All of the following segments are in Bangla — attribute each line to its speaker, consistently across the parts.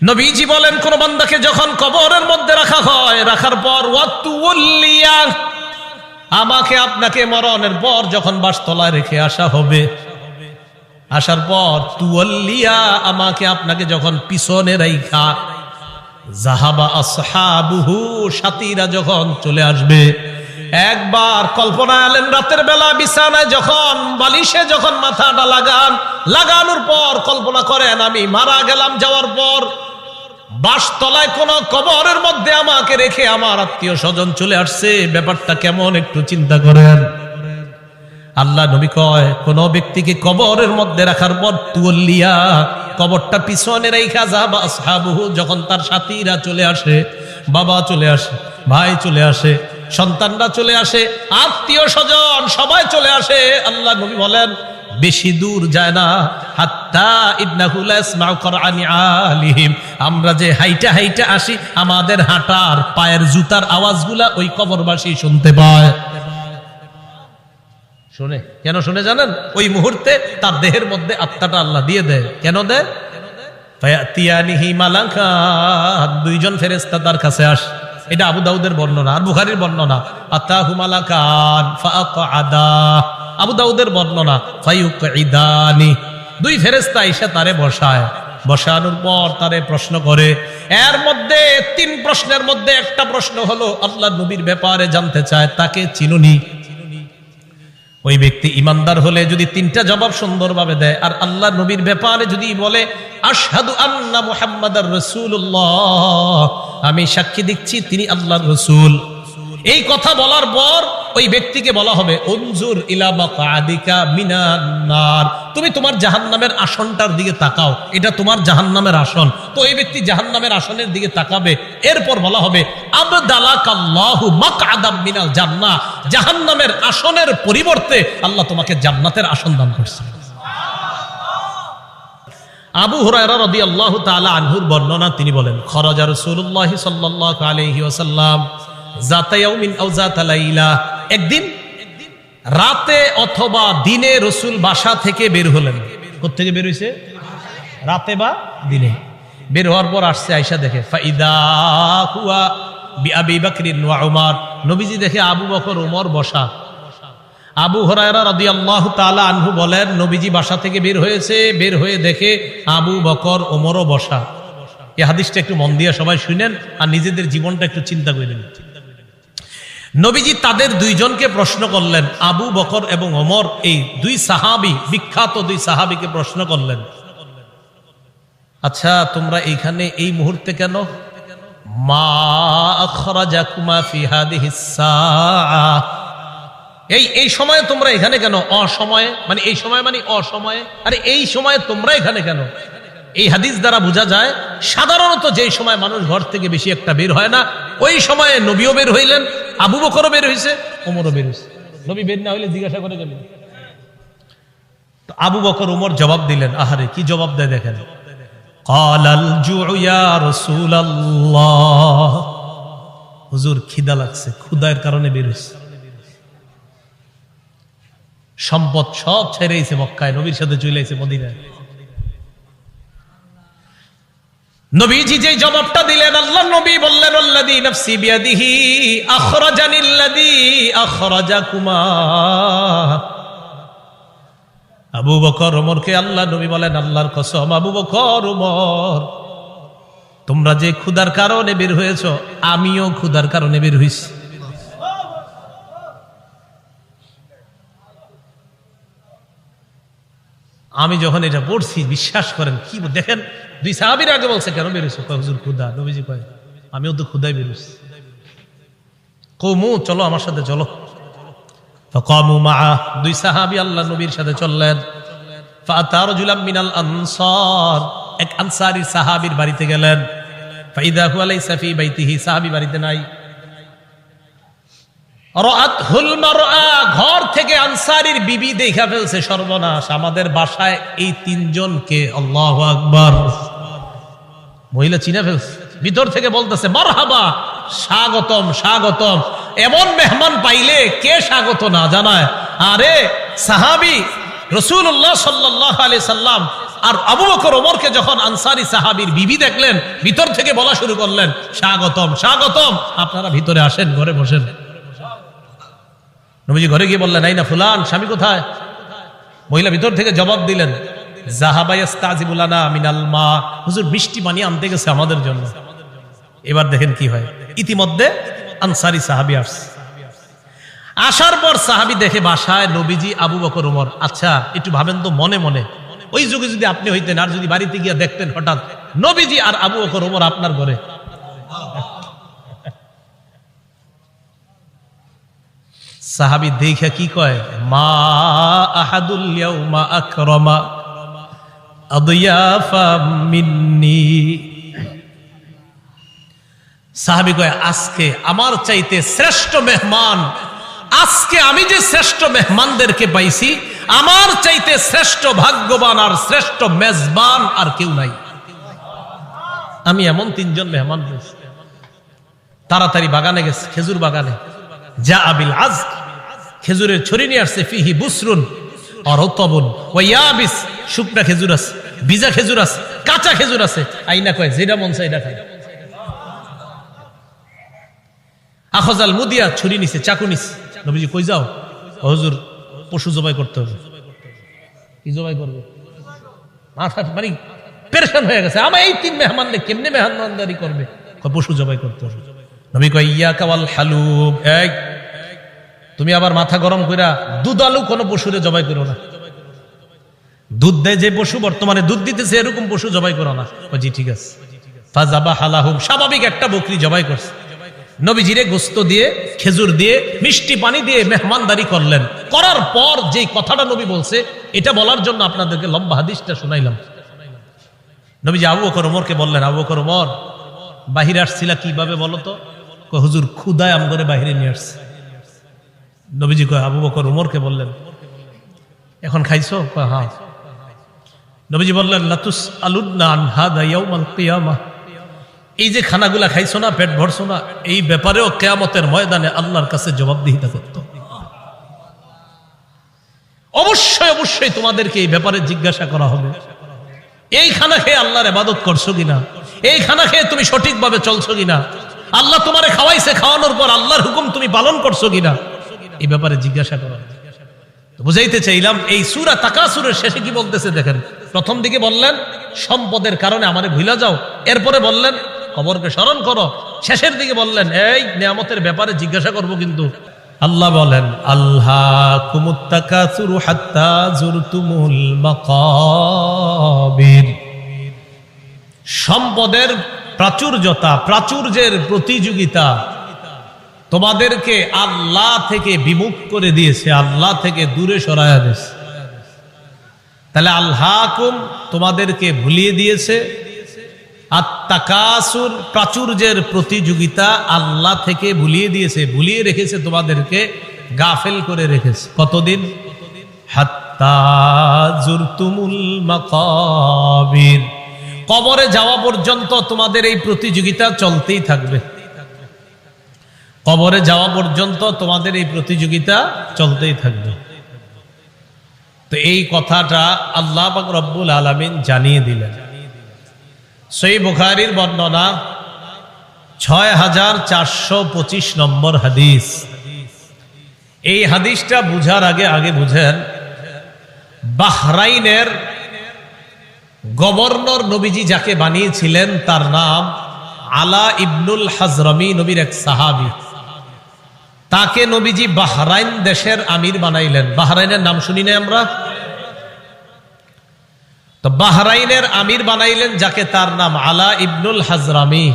Speaker 1: নবীজি বলেন, কোন বান্দাকে যখন কবরের মধ্যে রাখা হয়, রাখার পর ওয়াতুল্লিয়া, আমাকে আপনাকে মরণের পর যখন বাসতলায় রেখে আসা হবে, আসার পর তুওয়াল্লিয়া, আমাকে আপনাকে যখন পিছনে রাইখা, যাহাবা আসহাবুহু, সাথীরা যখন চলে আসবে। একবার কল্পনা আলেন, রাতের বেলা বিছানায় যখন বালিশে যখন মাথাটা লাগানোর পর কল্পনা করেন, আমি মারা গেলাম, যাওয়ার পর বাসতলায় কোন কবরের মধ্যে আমাকে রেখে আমার আত্মীয় স্বজন চলে আসছে, ব্যাপারটা কেমন একটু চিন্তা করেন। আল্লাহ নবী কয়, কোন ব্যক্তিকে কবরের মধ্যে রাখার পর তুওয়াল্লিয়া, কবরটা পিছনে রাইখা, যাহাবা আসহাবুহু, যখন তার সাথীরা চলে আসে, বাবা চলে আসে, ভাই চলে আসে, সন্তানরা চলে আসে, আত্মীয় স্বজন সবাই চলে আসে, আল্লাহ নবী বলেন বেশি দূর যায় না, হাত্তা ইন্নাহু লা ইয়াসমাউ করআনি আলিহিম, আমরা যে হাইটা হাইটা আসি, আমাদের হাঁটার পায়ের জুতার আওয়াজগুলা ওই কবরবাসী শুনতে পায়। শুনে কেন শুনে জানেন? ওই মুহূর্তে তার দেহের মধ্যে আত্মাটা আল্লাহ দিয়ে দেয়। কেন দেয়? ফায়াতিয়ানিহি মালাকান, দুইজন ফেরেশতা তার কাছে আসে। এটা আবু দাউদের বর্ণনা আর বুখারীর বর্ণনা। আতাহু মালাকান ফাআকআদা, আবু দাউদের বর্ণনা ফায়ুকঈদানি, দুই ফেরেশতা এসে তারে বসায়, বসানোর পর তারে প্রশ্ন করে। এর মধ্যে তিন প্রশ্নের মধ্যে একটা প্রশ্ন হলো আল্লাহ নবীর ব্যাপারে জানতে চায়, তাকে চিনুনি? ওই ব্যক্তি ইমানদার হলে যদি তিনটা জবাব সুন্দরভাবে দেয়, আর আল্লাহ নবীর ব্যাপারে যদি বলে আশহাদু আন্না মুহাম্মাদার রাসূলুল্লাহ, আমি সাক্ষী দিচ্ছি তিনি আল্লাহর রাসূল, এই কথা বলার পর ওই ব্যক্তিকে বলা হবে উনজুর ইলা মাকআদিকা মিনান নার, তুমি তোমার জাহান্নামের আসনটার দিকে তাকাও, এটা তোমার জাহান্নামের আসন। তো এই ব্যক্তি জাহান্নামের আসনের দিকে তাকাবে। এরপর বলা হবে আবদালাকাল্লাহু মাকআদাম মিনাল জান্নাহ, জাহান্নামের আসনের পরিবর্তে আল্লাহ তোমাকে জান্নাতের আসন দান করছে। আবু হুরায়রা রাদিয়াল্লাহু তাআলা আনহুর বর্ণনা, তিনি বলেন খরাজা রাসূলুল্লাহ সাল্লাল্লাহু আলাইহি ওয়াসাল্লাম যাতা ইয়াউমিন আও যাতা লাইলা, একদিন রাতে অথবা দিনে রাসূল বাসা থেকে বের হলেন। কোথা থেকে বের হইছে? রাতে বা দিনে। বের হওয়ার পর আসছে, আয়েশা দেখে ফাইদা হুয়া বিআবি বকর ওয়া উমর, নবীজি দেখে আবু বকর ওমর বসা। আবু হুরায়রা রাদিয়াল্লাহু তাআলা আনহু বলেন, নবীজি বাসা থেকে বের হয়েছে, বের হয়ে দেখে আবু বকর ওমরও বসা। এই হাদিসটা একটু মন দিয়ে সবাই শুনেন আর নিজেদের জীবনটা একটু চিন্তা করে নেন। নবীজি তাদের দুইজনকে প্রশ্ন করলেন, আবু বকর এবং ওমর, এই দুই সাহাবী, বিখ্যাত দুই সাহাবীকে প্রশ্ন করলেন, আচ্ছা তোমরা এইখানে এই মুহূর্তে কেন? মা আখরাজাকুমা ফি হাদিহিস সাআহ, এই সময়ে তোমরা এখানে কেন? অসময়ে মানে এই সময় মানে অসময়ে, আরে এই সময়ে তোমরা এখানে কেন? এই হাদিস দ্বারা বোঝা যায় সাধারণত যেই সময় মানুষ ঘর থেকে বেশি একটা বের হয় না, ওই সময়ে নবীও বের হইলেন, আবু বকরও বের হইছে, ওমরও বের হইছে। নবী বের না হইলে জিজ্ঞাসা করে গেলেন। তো আবু বকর ওমর জবাব দিলেন, আহারে কি জবাব দেয় দেখেন, ক্বালাল জুউ ইয়া রাসূলুল্লাহ, হুজুর খিদা লাগছে, ক্ষুধার কারণে বের হইছে। সম্পদ সব ছেড়ে এসে মক্কায় নবীর সাথে চলে এসে মদিনায়। নবীজি যে জবাবটা দিলেন, আল্লাহ নবী বললেন আল্লাযী নাফসি বিয়াদিহি আখরাজানিল্লাযী আখরাজাকুমা। আবু বকর ওমরকে আল্লাহ নবী বলেন, আল্লাহর কসম আবু বকর ওমর, তোমরা যে ক্ষুধার কারণে বের হয়েছো, আমিও ক্ষুধার কারণে বের হইছি। আমি যখন এটা পড়ছি, বিশ্বাস করেন কি দেখেন, দুই সাহাবীর আগে বলছে কেন বেরোছো? হুজুর ক্ষুধা। নবীজি কয় আমিও তো ক্ষুধায় বেরোছি। কওমু চলো আমার সাথে চলো। ফাকামু মাআ, দুই সাহাবী আল্লাহ নবীর সাথে চললেন। ফাআতা রাজুলাম মিনাল আনসার, এক আনসারী সাহাবীর বাড়িতে গেলেন। ফাইদা হুয়া লাইসা ফি বাইতিহি, সাহাবী বাড়িতে নাই। রাআতহুল মারআ, ঘর থেকে আনসারীর বিবি দেখা ফেলছে, সর্বনাশ, আমাদের বাসায় এই তিনজনকে, আল্লাহু আকবার, মহিলা চিনে ফেলছে। ভিতর থেকে বলতেছে মারহাবা, স্বাগতম স্বাগতম। এমন মেহমান পাইলে কে স্বাগত না জানায়? আরে সাহাবী রাসূলুল্লাহ সাল্লাল্লাহু আলাইহি সাল্লাম আর আবু বকর ওমরকে যখন আনসারী সাহাবীর বিবি দেখলেন, ভিতর থেকে বলা শুরু করলেন, স্বাগতম স্বাগতম, আপনারা ভিতরে আসেন, ঘরে বসেন। নবীজি ঘরে গিয়ে বললেন, এই না ফুলান, স্বামী কোথায়? মহিলা ভিতর থেকে জবাব দিলেন, যাহাবা ইস্তাজিবু লানা মিনাল মা, হুজুর মিষ্টি পানি আনতে গেছে আমাদের জন্য। এবার দেখেন কি হয়, ইতিমধ্যে আনসারী সাহাবী আসছে। আসার পর সাহাবী দেখে বাসায় নবীজি, আবু বকর ওমর। আচ্ছা একটু ভাবেন তো মনে মনে, ওই যুগে যদি আপনি হইতেন আর যদি বাড়িতে গিয়ে দেখতেন হঠাৎ নবীজি আর আবু বকর ওমর আপনার ঘরে। সাহাবী দেখে কি কয়, মা আহাদুল ইয়াউমা আকরামা আদিয়াফা মিন্নি। সাহাবী কয়, আজকে আমার চাইতে শ্রেষ্ঠ মেহমান, আজকে আমি যে শ্রেষ্ঠ মেহমানদেরকে পাইছি, আমার চাইতে শ্রেষ্ঠ ভাগ্যবান আর শ্রেষ্ঠ মেজবান আর কেউ নাই। আমি এমন তিনজন মেহমান পেয়েছি। তাড়াতাড়ি বাগানে গেছে, খেজুর বাগানে। যা আবিল আজ, খেজুরের ছড়ি নিয়ে আসছে, ফিহি বুসরুন আর উতবুন ওয়া ইয়াবিস, শুকনা খেজুর আছে, ভিজা খেজুর আছে, কাঁচা খেজুর আছে। আইনা কয়, যেটা মন চায় এটা খায়। আখজাল মুদিয়া, ছুরি নিছে, চাকু নিছে। নবীজি কই যাও? হুজুর পশু জবাই করতে হবে। কি জবাই করবে? মাথা মানে পেরেশান হয়ে গেছে, আমার এই তিন মেহমান কেমনে মেহমানদারি করবে? পশু জবাই করতে হবে। নবী কয়, ইয়াকা ওয়াল হালুব, এই তুমি আবার মাথা গরম কইরা দুধালু কোন পশুরে জবাই করো না। দুধ দেয় যে পশু, বর্তমানে দুধ দিতেছে, এরকম পশু জবাই করো না। জি ঠিক আছে। ফাযাবাহা লাহুম, স্বাভাবিক একটা বকরি জবাই করছে। নবীজিরে গোস্ত দিয়ে, খেজুর দিয়ে, মিষ্টি পানি দিয়ে মেহমানদারি করলেন। করার পর যে কথাটা নবী বলছে, এটা বলার জন্য আপনাদেরকে লম্বা হাদিসটা শুনাইলাম। নবীজি আবু বকর ওমরকে বললেন, আবু বকর ওমর, বাহিরে আসছিলা কিভাবে বলো তো? হুজুর ক্ষুধায় আমগরে বাহিরে নিয়ে আসছে। নবীজি কয়, আবু বকর ওমরকে বললেন, এখন খাইছো? হ্যাঁ। নবীজি বললেন, লাতুস আলুন্না আন হাদা ইয়াউমাল কিয়ামাহ, এই যে খানাগুলা খাইছো না, পেট ভরছো না, এই ব্যাপারেও কিয়ামতের ময়দানে আল্লাহর কাছে জবাবদিহিতা করতে হবে। অবশ্যই অবশ্যই তোমাদেরকে এই ব্যাপারে জিজ্ঞাসা করা হবে। এই খানা খেয়ে আল্লাহর ইবাদত করছো কিনা? এই খানা খেয়ে তুমি সঠিকভাবে চলছো কিনা? আল্লাহ তোমারে খাওয়াইছে, খাওয়ানোর পর আল্লাহর হুকুম তুমি পালন করছো কিনা? এই ব্যাপারে জিজ্ঞাসা করা। বুঝাইতে চাইলাম, এই সূরা তাকাসুরের শেষে কি বলতেছে দেখেন। প্রথম দিকে বললেন সম্পদের কারণে আমারে ভুলা যাও, এরপরে বললেন কবরকে স্মরণ করো, শেষের দিকে বললেন এই নিয়ামতের ব্যাপারে জিজ্ঞাসা করব। কিন্তু আল্লাহ বলেন, আল্লাহকুমুত তাকাসুরু হাত্তা যুরতুমুল মাকাবির, সম্পদের প্রাচুর্যতা, প্রাচুর্যের প্রতিযোগিতা তোমাদেরকে আল্লাহ থেকে বিমুখ করে দিয়েছে, আল্লাহ থেকে দূরে সরায়া দিয়েছে। তাহলে আল্লাহকুম তোমাদেরকে ভুলিয়ে দিয়েছে, আত-তাকাসুর প্রাচুর্যের প্রতিযোগিতা আল্লাহ থেকে ভুলিয়ে দিয়েছে, ভুলিয়ে রেখেছে, তোমাদেরকে গাফেল করে রেখেছে। কতদিন? হাত্তা যুরতুমুল মাকাবির, কবরে যাওয়া পর্যন্ত তোমাদের এই প্রতিযোগিতা চলতেই থাকবে। কবরে যাওয়া পর্যন্ত তোমাদের এই প্রতিযোগিতা চলতেই থাকবে। তো এই কথাটা আল্লাহ পাক রব্বুল আলামিন জানিয়ে দিলেন। সহিহ বুখারীর বর্ণনা ৬৪২৫ নম্বর হাদিস। এই হাদিসটা বুঝার আগে বুঝেন, বাহরাইনের গভর্নর নবীজি যাকে বানিয়েছিলেন তার নাম আলা ইবনুল হাজরামি, নবীর এক সাহাবী। তাকে নবীজি বাহরাইন দেশের আমির বানাইলেন। বাহরাইনের নাম শুনি না আমরা? তো বাহরাইনের আমির বানাইলেন যাকে, তার নাম আলা ইবনুল হাজরামি।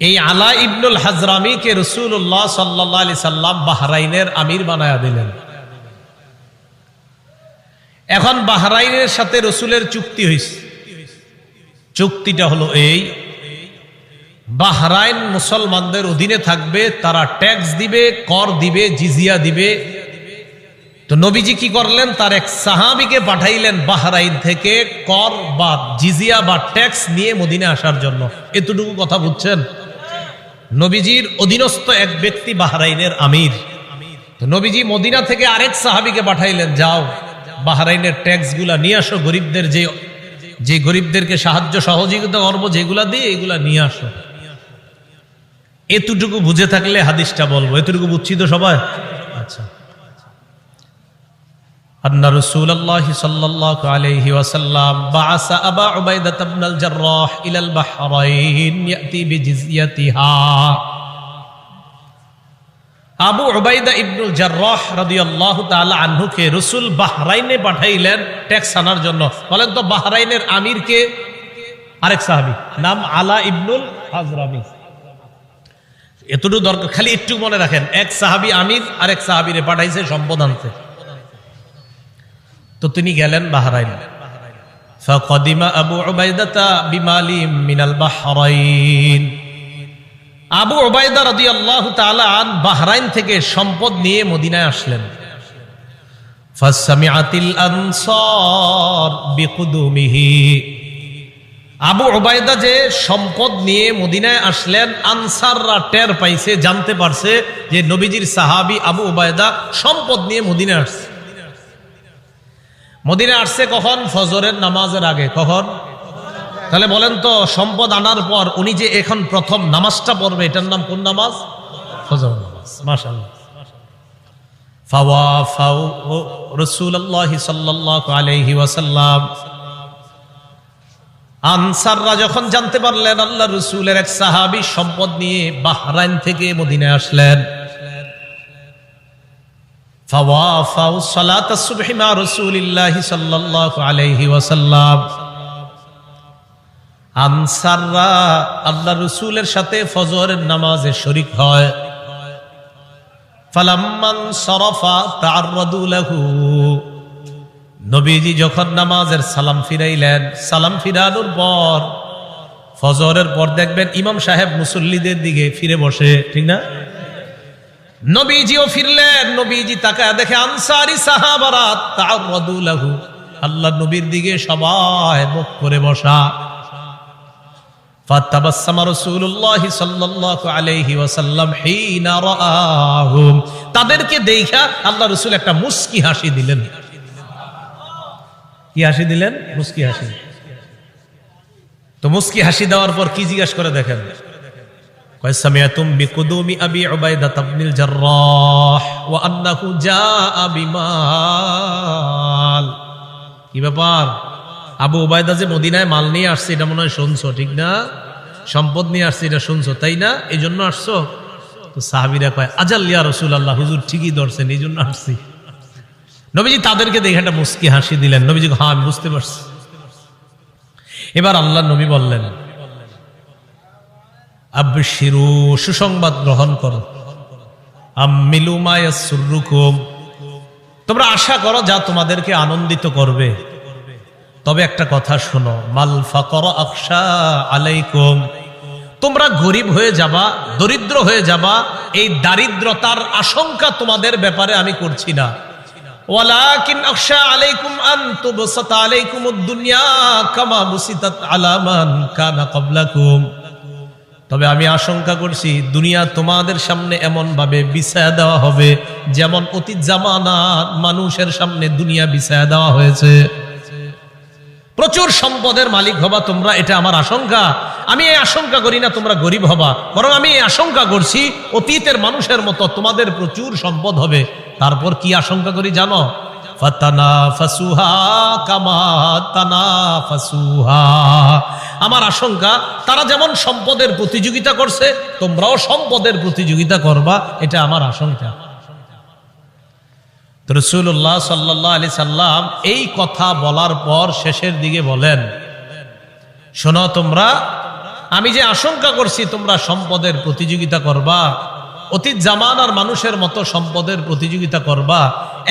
Speaker 1: এই আলা ইবনুল হাজরামিকে রাসূলুল্লাহ সাল্লাল্লাহু আলাইহি সাল্লাম বাহরাইনের আমির বানায়া দিলেন। এখন বাহরাইনের সাথে রসুলের চুক্তি হয়েছে। চুক্তিটা হলো এই, বাহরাইন মুসলমানদের অধীনে থাকবে, তারা ট্যাক্স দিবে, কর দিবে, জিজিয়া দিবে। তো নবীজি কি করলেন, তার এক সাহাবীকে পাঠাইলেন বাহরাইন থেকে কর বা জিজিয়া বা ট্যাক্স নিয়ে মদিনা আসার জন্য। এতটুকু কথা বুঝছেন? নবীজির অধীনস্থ এক ব্যক্তি বাহরাইনের আমির। তো নবীজি মদিনা থেকে আরেক সাহাবীকে পাঠাইলেন, যাও বাহরাইনের ট্যাক্স গুলা নিয়ে আসো, গরিবদের যে গরিবদেরকে সাহায্য সহযোগিতা করবো যেগুলা দিয়ে এগুলা নিয়ে আসো। এতটুকু বুঝে থাকলে হাদিসটা বলবো, এতটুকু বুঝছি তো সবাই? আচ্ছা। আন্না রাসূলুল্লাহ সাল্লাল্লাহু আলাইহি ওয়াসাল্লাম বাআসা আবা উবাইদা ইবনুল জাররাহ ইলাল বাহরাইন ইয়াতি বিজিজিয়াতিহা। আবু উবাইদা ইবনুল জাররাহ রাদিয়াল্লাহু তাআলা আনহুকে রাসূল বাহরাইনে পাঠাইলেন ট্যাক্স আনার জন্য। বলেন তো বাহরাইনের আমির কে? আরেক সাহাবী, নাম আলা ইবনুল হাজরামি। এতটুকু দরকার, খালি একটু মনে রাখেন, এক সাহাবী আমির, আরেক সাহাবীরে পাঠাইছে সম্পদ আনতে। তো তিনি গেলেন বাহরাইন। ফাকাদিমা আবু উবাইদা বিমালি মিনাল বাহরাইন। আবু উবাইদা রাদিয়াল্লাহু তাআলা আন বাহরাইন থেকে সম্পদ নিয়ে মদিনায় আসলেন। ফাসমিআতিল আনসার বিকুদুমিহি। আবু উবাইদা যে সম্পদ নিয়ে মদিনায় আসলেন, আনসাররা টের পাইছে, জানতে পারছে যে নবীজির সাহাবী আবু উবাইদা সম্পদ নিয়ে মদিনায় আসছে। মদিনায় আসছে কখন? ফজরের নামাজের আগে। কখন? তাহলে বলেন তো, সম্পদ আনার পর উনি যে এখন প্রথম নামাজটা পড়বে, এটার নাম কোন নামাজ? ফজর নামাজ। মাশাআল্লাহ। ফাওয়াফাউ রাসূলুল্লাহ সাল্লাল্লাহু আলাইহি ওয়াসাল্লাম। আনসাররা যখন জানতে পারলেন আল্লাহর রাসূলের এক সাহাবী সম্পদ নিয়ে বাহরাইন থেকে মদিনায় আসলেন, ফাওয়াফাউ সালাতাস সুবহি মা রাসূলিল্লাহি সাল্লাল্লাহু আলাইহি ওয়াসাল্লাম। আনসাররা আল্লাহর রাসূলের সাথে ফজরের নামাজে শরীক হয়। ফালাম্মান সারাফা তাআররাদু লাহু। নবীজি যখন নামাজের সালাম ফিরাইলেন, সালাম ফিরানোর পর ফজরের পর দেখবেন ইমাম সাহেব মুসল্লিদের দিকে ফিরে বসে, ঠিক না? নবীজিও ফিরলেন, নবীজি তাকায় দেখে আনসারী সাহাবারা তাআররাদু লাহু, আল্লাহ নবীর দিকে সবাই মুখ করে বসা। ফাতাবাসসামা রাসূলুল্লাহ সাল্লাল্লাহু আলাইহি ওয়াসাল্লাম হিনা রাআহুম। তাদেরকে দেখা আল্লাহ রাসূল একটা মুস্কি হাসি দিলেন। কি হাসি দিলেন? মুস্কি হাসি। তো মুস্কি হাসি দেওয়ার পর কি জিজ্ঞাসা করে দেখেন, কয় সামিআতুম বিকুদুমি আবি উবাইদা ইবনুল জাররাহ ওয়া আন্নাহু জাআ বিমাল। কি ব্যাপার? আবু উবাইদা যে মদিনায় মাল নিয়ে আসছে এটা মনে হয় শুনছো, ঠিক না? সম্পদ নিয়ে আসছে এটা শুনছো, তাই না? এই জন্য আসছো? তো সাহাবীরা কয় আজাল ইয়া রাসূলুল্লাহ, হুজুর ঠিকই ধরছেন, এই জন্য আসছি। নবীজি তাদেরকে দেখে একটা মুস্কি হাসি দিলেন। নবীজি হ্যাঁ আমি বুঝতে পারছি। এবার আল্লাহ নবী বললেন, আবশিরু, সুসংবাদ গ্রহণ করো, আমিলু মা ইয়াসুররুকুম, তোমরা আশা করো যা তোমাদেরকে আনন্দিত করবে। তবে একটা কথা শোনো, মাল ফাকর আখশা আলাইকুম, তোমরা গরিব হয়ে যাবা, দরিদ্র হয়ে যাবা, এই দারিদ্রতার আশঙ্কা তোমাদের ব্যাপারে আমি করছি না। ওয়ালাকিন আখশা আলাইকুম আন তুবসাতা আলাইকুমুদ দুনিয়া কামা বুসিতাত আলা মান কানা ক্বাবলাকুম, তবে আমি আশঙ্কা করছি দুনিয়া তোমাদের সামনে এমন ভাবে বিছায়া দেওয়া হবে যেমন অতীত জামানার মানুষের সামনে দুনিয়া বিছায়া দেওয়া হয়েছে। প্রচুর সম্পদের মালিক হবা তোমরা, এটা আমার আশঙ্কা। আমি এই আশঙ্কা করি না তোমরা গরিব হবা, বরং আমি এই আশঙ্কা করছি অতীতের মানুষের মতো তোমাদের প্রচুর সম্পদ হবে। তারপর কি আশঙ্কা করি জানো? ফাতানাফাসুহা কামা তানাফাসুহা, আমার আশঙ্কা তারা যেমন সম্পদের প্রতিযোগিতা করছে তোমরাও সম্পদের প্রতিযোগিতা করবা, এটা আমার আশঙ্কা। রাসূলুল্লাহ সাল্লাল্লাহু আলাইহি সাল্লাম এই কথা বলার পর শেষের দিকে বলেন, শোনো তোমরা, আমি যে আশঙ্কা করছি তোমরা সম্পদের প্রতিযোগিতা করবা, অতীত জামানার মানুষের মতো সম্পদের প্রতিযোগিতা করবা,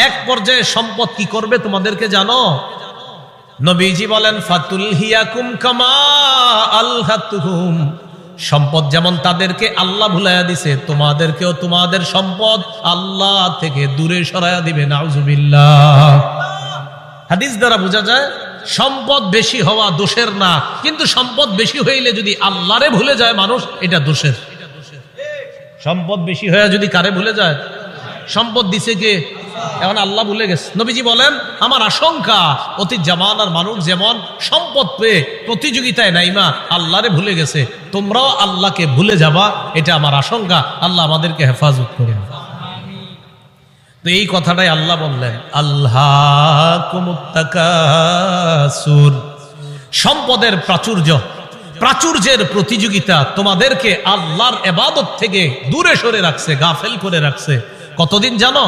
Speaker 1: এক পর্যায়ে সম্পদ কি করবে তোমাদেরকে জানো? নবীজি বলেন, ফাতুলহিয়াকুম কামা আলহাতুহুম, সম্পদ যেমন তাদেরকে আল্লাহ ভুলাইয়া দিছে, তোমাদেরকেও তোমাদের সম্পদ আল্লাহ থেকে দূরে সরাইয়া দিবে। নাউজুবিল্লাহ। হাদিস দ্বারা বোঝা যায় সম্পদ বেশি হওয়া দোষের না, কিন্তু সম্পদ বেশি হইলে যদি আল্লাহরে ভুলে যায় মানুষ, এটা দোষের। সম্পদ বেশি হয়ে যদি কারে ভুলে যায়? সম্পদ দিছে কে? এখন আল্লাহ ভুলে গেছে। নবীজি বলেন, আমার আশঙ্কা অতীত জামানার মানুষ যেমন সম্পদ পেয়ে প্রতিযোগিতায় নাইমা আল্লাহরে ভুলে গেছে, তোমরাও আল্লাহকে ভুলে যাবা, এটা আমার আশঙ্কা। আল্লাহ আমাদেরকে হেফাজত করে। তো এই কথাটাই আল্লাহ বললেন, আল্লাহকুমুত তাকাসুর, সম্পদের প্রাচুর্যের প্রতিযোগিতা তোমাদেরকে আল্লাহর ইবাদত থেকে দূরে সরে রাখছে, গাফেল করে রাখছে। কতদিন জানো?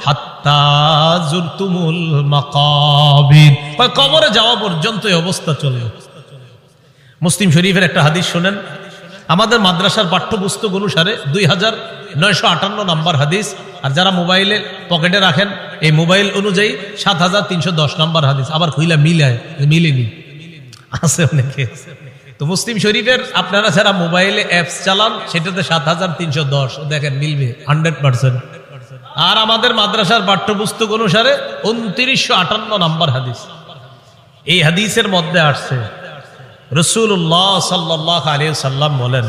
Speaker 1: হাত্তা জুরতুমুল মাকাবির, কবরে যাওয়া পর্যন্ত এই অবস্থা চলবে। মুসলিম শরীফের একটা হাদিস শুনেন, আমাদের মাদ্রাসার পাঠ্যপুস্তক অনুসারে 2958 নম্বর হাদিস, আর যারা মোবাইলে পকেটে রাখেন এই মোবাইল অনুযায়ী 7310 নম্বর হাদিস। আবার কইলা মিলেনি আছে অনেকে। তো মুসলিম শরীফের আপনারা যারা মোবাইলে অ্যাপস চালান সেটাতে 7310 দেখেন মিলবে 100%। আর আমাদের মাদ্রাসার পাঠ্যপুস্তক অনুসারে 2958 নম্বর হাদিস। এই হাদিসের মধ্যে আসছে রাসূলুল্লাহ সাল্লাল্লাহু আলাইহি ওয়াসাল্লাম বলেন,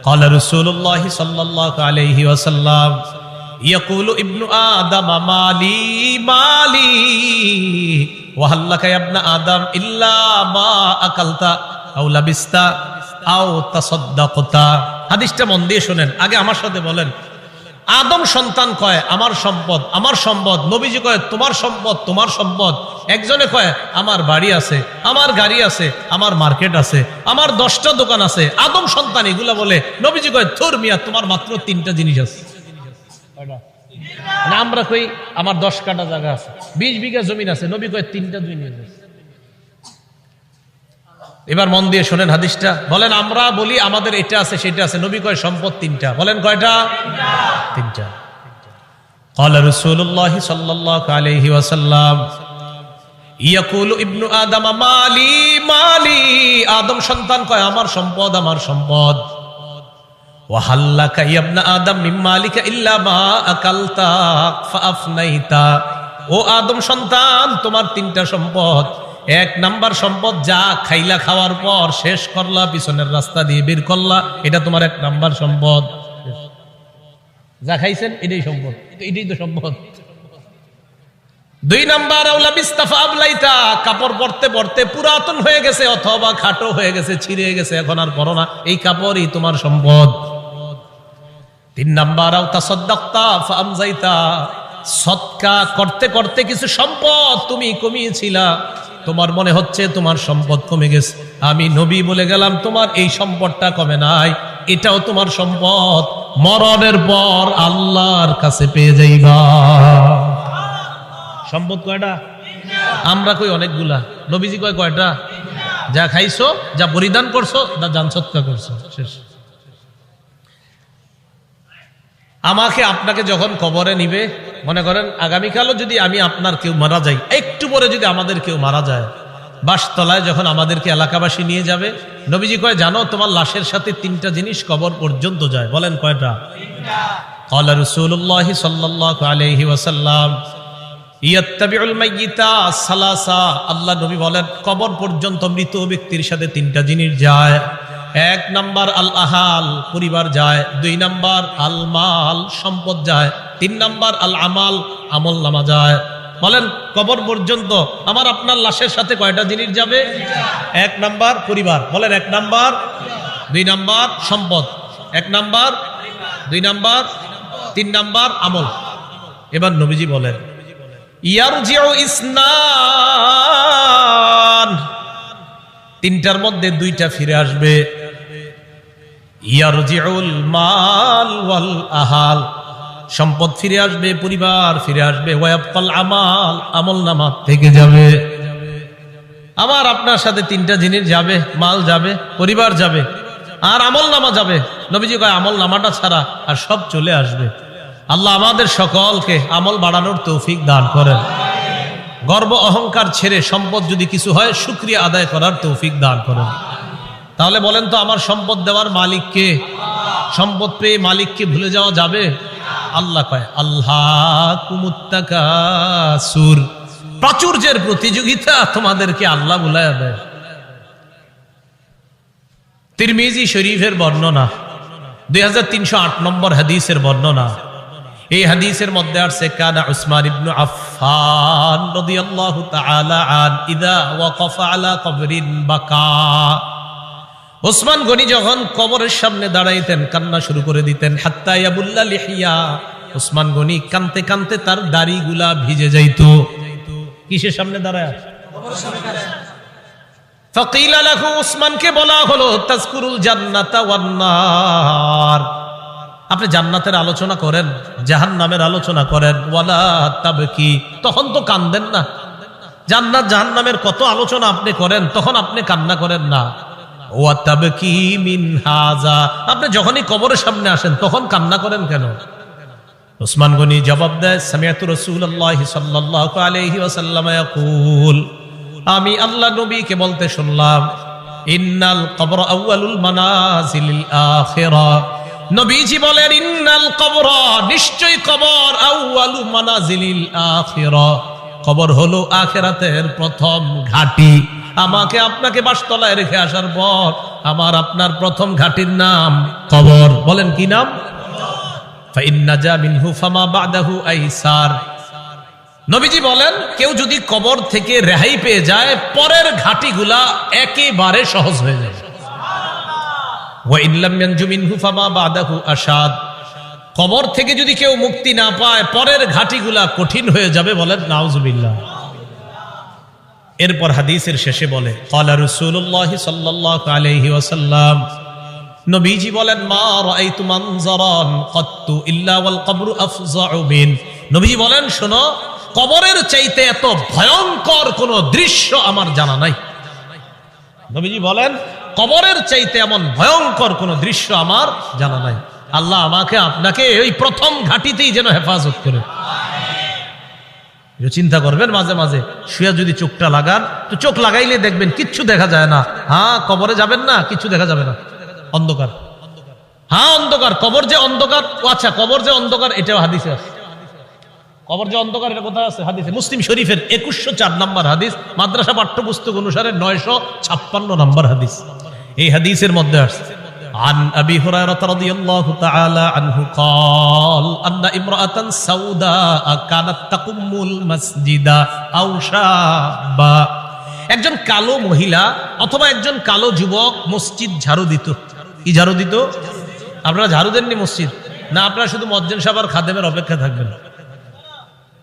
Speaker 1: قال رسول الله صلى الله عليه وسلم يقول ابن آدم مالي مالي وهل لك يا ابن آدم إلا ما أكلت أو لبست أو تصدقت। হাদিসটা মন দিয়ে শুনেন, আগে আমার সাথে বলেন। আদম সন্তান কয় আমার সম্পদ, আমার সম্পদ। নবীজি কয় তোমার সম্পদ, তোমার সম্পদ। একজনে কয় আমার বাড়ি আছে, আমার গাড়ি আছে, আমার মার্কেট আছে, আমার 10টা দোকান আছে। আদম সন্তান এগুলা বলে। নবীজি কয় থুর মিয়া, তোমার মাত্র 3টা জিনিস আছে। না আমরা কই আমার 10 কাঠা জায়গা আছে, 20 বিঘা জমিন আছে। নবী কয় 3টা জিনিস আছে। এবার মন দিয়ে শোনেন হাদিসটা। বলেন আমরা বলি আমাদের এটা আছে সেটা আছে, নবী কয় সম্পদ 3টা। বলেন কয়টা? 3টা। قال رسول الله صلى الله عليه وسلم يقول ابن آدم مالي مالي, আদম সন্তান কয় আমার সম্পদ, আমার সম্পদ। وهل لك يا ابن آدم من مالك إلا ما أكلت فأفنيت, ও আদম সন্তান তোমার 3টা সম্পদ। 1 নাম্বার সম্পদ যা খাইলা, খাওয়ার পর শেষ করলা, পিছনের রাস্তা দিয়ে বের করলা, এটা তোমার 1 নাম্বার সম্পদ। যা খাইছেন এটাই সম্পদ, এটাই তো সম্পদ। 2 নাম্বার আউলা বিস্তাফা আবলাইতা, কাপড় পরতে পরতে পুরাতন হয়ে গেছে অথবা খাটো হয়ে গেছে, ছিঁড়ে গেছে, এখন আর পরো না, এই কাপড়ই তোমার সম্পদ। 3 নাম্বার আও তাসাদদাকতা ফাআমজাইতা, সদকা করতে করতে কিছু সম্পদ তুমি কমিয়েছিলা, তোমার মনে হচ্ছে তোমার সম্পদ কমে গেছে, আমি নবী বলে গেলাম তোমার এই সম্পদটা কমে নাই, এটাও তোমার সম্পদ, মরণের পর আল্লাহর কাছে পেয়ে যাইবা। সম্পদ কয়টা? আমরা কই অনেকগুলা, নবীজি কয় কয়টা? যা খাইছো, যা পরিধান করছো, যা জান সৎকা করছো, শেষ। আমাকে আপনাকে যখন কবরে নিবে, মনে করেন আগামীকালও যদি আমি আপনার কেউ মারা যাই, একটু পরে যদি আমাদের কেউ মারা যায়, বাসতলায় যখন আমাদেরকে এলাকাবাসী নিয়ে যাবে, নবীজি কয় জানো তোমার লাশের সাথে 3টা জিনিস কবর পর্যন্ত যায়। বলেন কয়টা? قال رسول الله صلى الله عليه وسلم يتبع الميت ثلاثه, আল্লাহ নবী বলেন কবর পর্যন্ত মৃত ব্যক্তির সাথে 3টা জিনিস যায়। 1 নাম্বার আল আহাল, পরিবার যায়। 2 নাম্বার আল মাল, সম্পদ যায়। 3 নাম্বার আল আমাল, আমল নামা যায়। বলেন কবর পর্যন্ত আমার আপনার লাশের সাথে কয়টা জিনিস যাবে? 1 নাম্বার পরিবার, বলেন 1 নাম্বার। 2 নাম্বার সম্পদ, 1 নাম্বার। 2 নাম্বার, 3 নাম্বার আমল। এবার নবীজি বলেন ইয়ারজিউ ইসনান, 3টার মধ্যে 2টা ফিরে আসবে। ইয়ারজিউল মাল ওয়াল আহাল, সম্পদ ফিরে আসবে, পরিবার ফিরে আসবে। ওয়ায়াবকাল আমাল, আমলনামা থেকে যাবে। আবার আপনার সাথে 3টা জিনিস যাবে, মাল যাবে, পরিবার যাবে, আর আমলনামা যাবে। নবীজি কয় আমলনামাটা ছাড়া আর সব চলে আসবে। আল্লাহ আমাদের সকলকে আমল বাড়ানোর তৌফিক দান করেন। গর্ব অহংকার ছেড়ে সম্পদ যদি কিছু হয় শুকরিয়া আদায় করার তৌফিক দান করেন। তাহলে বলেন তো আমার সম্পদ দেওয়ার মালিক কে? সম্পদ পেয়ে মালিককে ভুলে যাওয়া যাবে? আল্লাহ কয় আল্লাহকুমুত তাকাসুর, প্রাচুর্যের প্রতিযোগিতা তোমাদেরকে আল্লাহ ভুলাইয়া দেয়। তিরমিজি শরীফের বর্ণনা, 2308 নম্বর হাদিসের বর্ণনা। এই হাদিসের মধ্যে আছে কানা উসমান ইবনে আফফান রাদিয়াল্লাহু তাআলা আন ইযা ওয়াকাফা আলা কবরিন বাকা। ওসমান গনি যখন কবরের সামনে দাঁড়াইতেন কান্না শুরু করে দিতেন। হাত্তা ইয়াবুল্লা লিহিয়া, ওসমান গনি কানতে কানতে তার দাড়িগুলা ভিজে যাইত। কিসের সামনে দাঁড়ায়? কবরের সামনে দাঁড়ায়। ফাকিলা লাহু, ওসমানকে বলা হলো তাজকুরুল জান্নাতা ওয়ান নার, আপনি জান্নাতের আলোচনা করেন, জাহান্নামের আলোচনা করেন। ওয়ালা তাবকি, তখন তো কান্দেন না। জান্নাত জাহান্নামের কত আলোচনা আপনি করেন, তখন আপনি কান্না করেন না। ওয়া তাবকি মিন হাযা, আপনি যখনই কবরের সামনে আসেন তখন কান্না করেন কেন? ওসমান গনি জবাব দেয়, সামিআতু রাসূলুল্লাহি সাল্লাল্লাহু আলাইহি ওয়াসাল্লাম ইয়াকুল, আমি আল্লাহ নবীকে বলতে শুনলাম, ইন্নাল কবর আউয়ালুল মানাজিলিল আখিরা। নবীজি বলেন, ইন্নাল কবর, নিশ্চয় কবর, আউয়ালু মানাজিলিল আখিরা, কবর হলো আখিরাতের প্রথম ঘাঁটি। আমাকে আপনাকে বাসতলায় রেখে আসার পর আমার আপনার প্রথম ঘাঁটির নাম কবর। বলেন কি নাম? ফাইন নাজা মিনহু ফামা বাদাহু আইসার। নবীজি বলেন, কেউ যদি কবর থেকে রেহাই পেয়ে যায়, পরের ঘাটিগুলা একেবারে সহজ হয়ে যাবে। ওয়া ইন লাম ইয়ানজু মিনহু ফামা বাদাহু আশাদ, কবর থেকে যদি কেউ মুক্তি না পায়, পরের ঘাটিগুলা কঠিন হয়ে যাবে। বলেন নাউজুবিল্লাহ। এরপর হাদিসের শেষে বলে, ক্বালা রাসূলুল্লাহি সাল্লাল্লাহু আলাইহি ওয়াসাল্লাম, নবীজি বলেন, মা রাআইতু মানজারান কাত্তু ইল্লা ওয়াল কবরু আফযাউ মিন। নবীজি বলেন, শোনো, কবরের চাইতে এত ভয়ঙ্কর কোন দৃশ্য আমার জানা নাই। নবীজি বলেন, কবরের চাইতে এমন ভয়ঙ্কর কোন দৃশ্য আমার জানা নাই। আল্লাহ আমাকে আপনাকে ওই প্রথম ঘাটিতেই যেন হেফাজত করে। চিন্তা করবেন, মাঝে মাঝে শুয়ে যদি চোখটা লাগান, তো চোখ লাগাইলে দেখবেন কিচ্ছু দেখা যায় না। হ্যাঁ, কবরে যাবেন না, কিছু দেখা যাবে না, অন্ধকার। হ্যাঁ, অন্ধকার, কবর যে অন্ধকার। আচ্ছা, কবর যে অন্ধকার এটাও হাদিসে আছে। কবর যে অন্ধকার এটা কোথায় আছে? হাদিসে। মুসলিম শরীফের 2104 নম্বর হাদিস, মাদ্রাসা পাঠ্যপুস্তক অনুসারে 956 নম্বর হাদিস। এই হাদিসের মধ্যে আছে, عن أبي هريرة رضي الله تعالى عنه قال أن امرأة سوداء كانت تقم المسجد أو شابا। একজন কালো মহিলা অথবা একজন কালো যুবক মসজিদ ঝাড়ু দিত। কি ঝাড়ু দিত? আপনারা ঝাড়ু দেননি মসজিদ? না, আপনারা শুধু মুয়াজ্জিন সাহেব আর খাদেমের অপেক্ষা থাকবেন,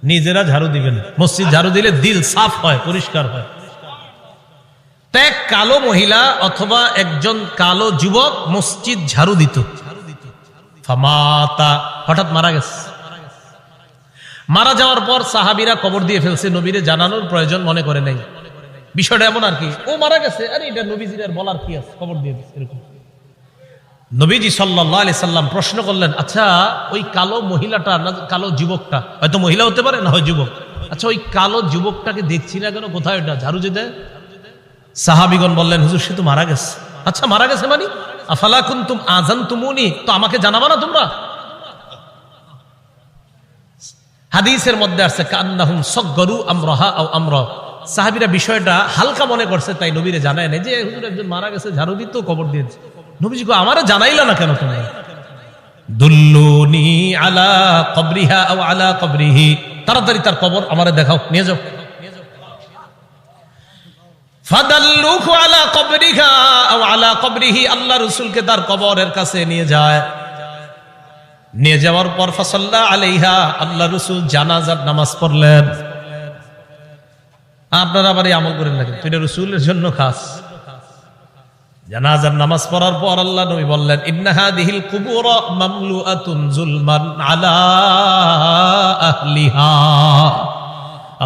Speaker 1: নিজেরা ঝাড়ু দিবেন। মসজিদ ঝাড়ু দিলে দিল সাফ হয়, পরিষ্কার হয়। এক কালো মহিলা অথবা একজন কালো যুবক মসজিদ ঝাড়ু দিত। ফামাতা, হঠাৎ মারা গেছে। মারা যাওয়ার পর সাহাবীরা কবর দিয়ে ফেলছে, নবীরে জানানোর প্রয়োজন মনে করে নাই। বিষয়টা এমন আর কি, ও মারা গেছে, আরে এটা নবীজির আর বলার কি আছে, কবর দিয়ে দিচ্ছে এরকম। নবীজি সাল্লাল্লাহু আলাইহি সাল্লাম প্রশ্ন করলেন, আচ্ছা ওই কালো মহিলাটা না কালো যুবকটা, হয়তো মহিলা হতে পারে না হয় যুবক, আচ্ছা ওই কালো যুবকটাকে দেখছি না কেন, কোথায় ওটা ঝাড়ু যে দেয়? সাহাবীগণ বললেন, হুজুর সে তো মারা গেছে। আচ্ছা মারা গেছে মানে? আফালা কুনতুম আযানতুমুনি, তো আমাকে জানাবা না তোমরা? হাদিসের মধ্যে আছে কান্নাহুম সাগগারু আমরাহা আও আমরা, সাহাবীরা বিষয়টা হালকা মনে করছে, তাই নবীরে জানায় না যে হুজুর একজন মারা গেছে, ঝাড়ু দিত, কবর দিয়েছে। নবীজি কো, আমারে জানাইলা না কেন তোমরা? দুল্লুনি আলা কবরিহা আও আলা কবরিহি, তাড়াতাড়ি তার কবর আমারে দেখাও, নিয়ে যাও। ফাদাল্লুহু আলা কবরিহা আও আলা কবরিহি, আল্লাহ রাসূলকে তার কবরের কাছে নিয়ে যায়। নিয়ে যাওয়ার পর ফাসাল্লা আলাইহা, আল্লাহ রাসূল জানাজার নামাজ পড়লেন। আপনারা আবার এই আমল করেন না, কিন্তু এটা রাসূলের জন্য খাস। জানাজার নামাজ পড়ার পর আল্লাহ নবী বললেন, ইন্না হাদিহিল কুবুর মামলুআতুন যুলমান আলা আহলিহা।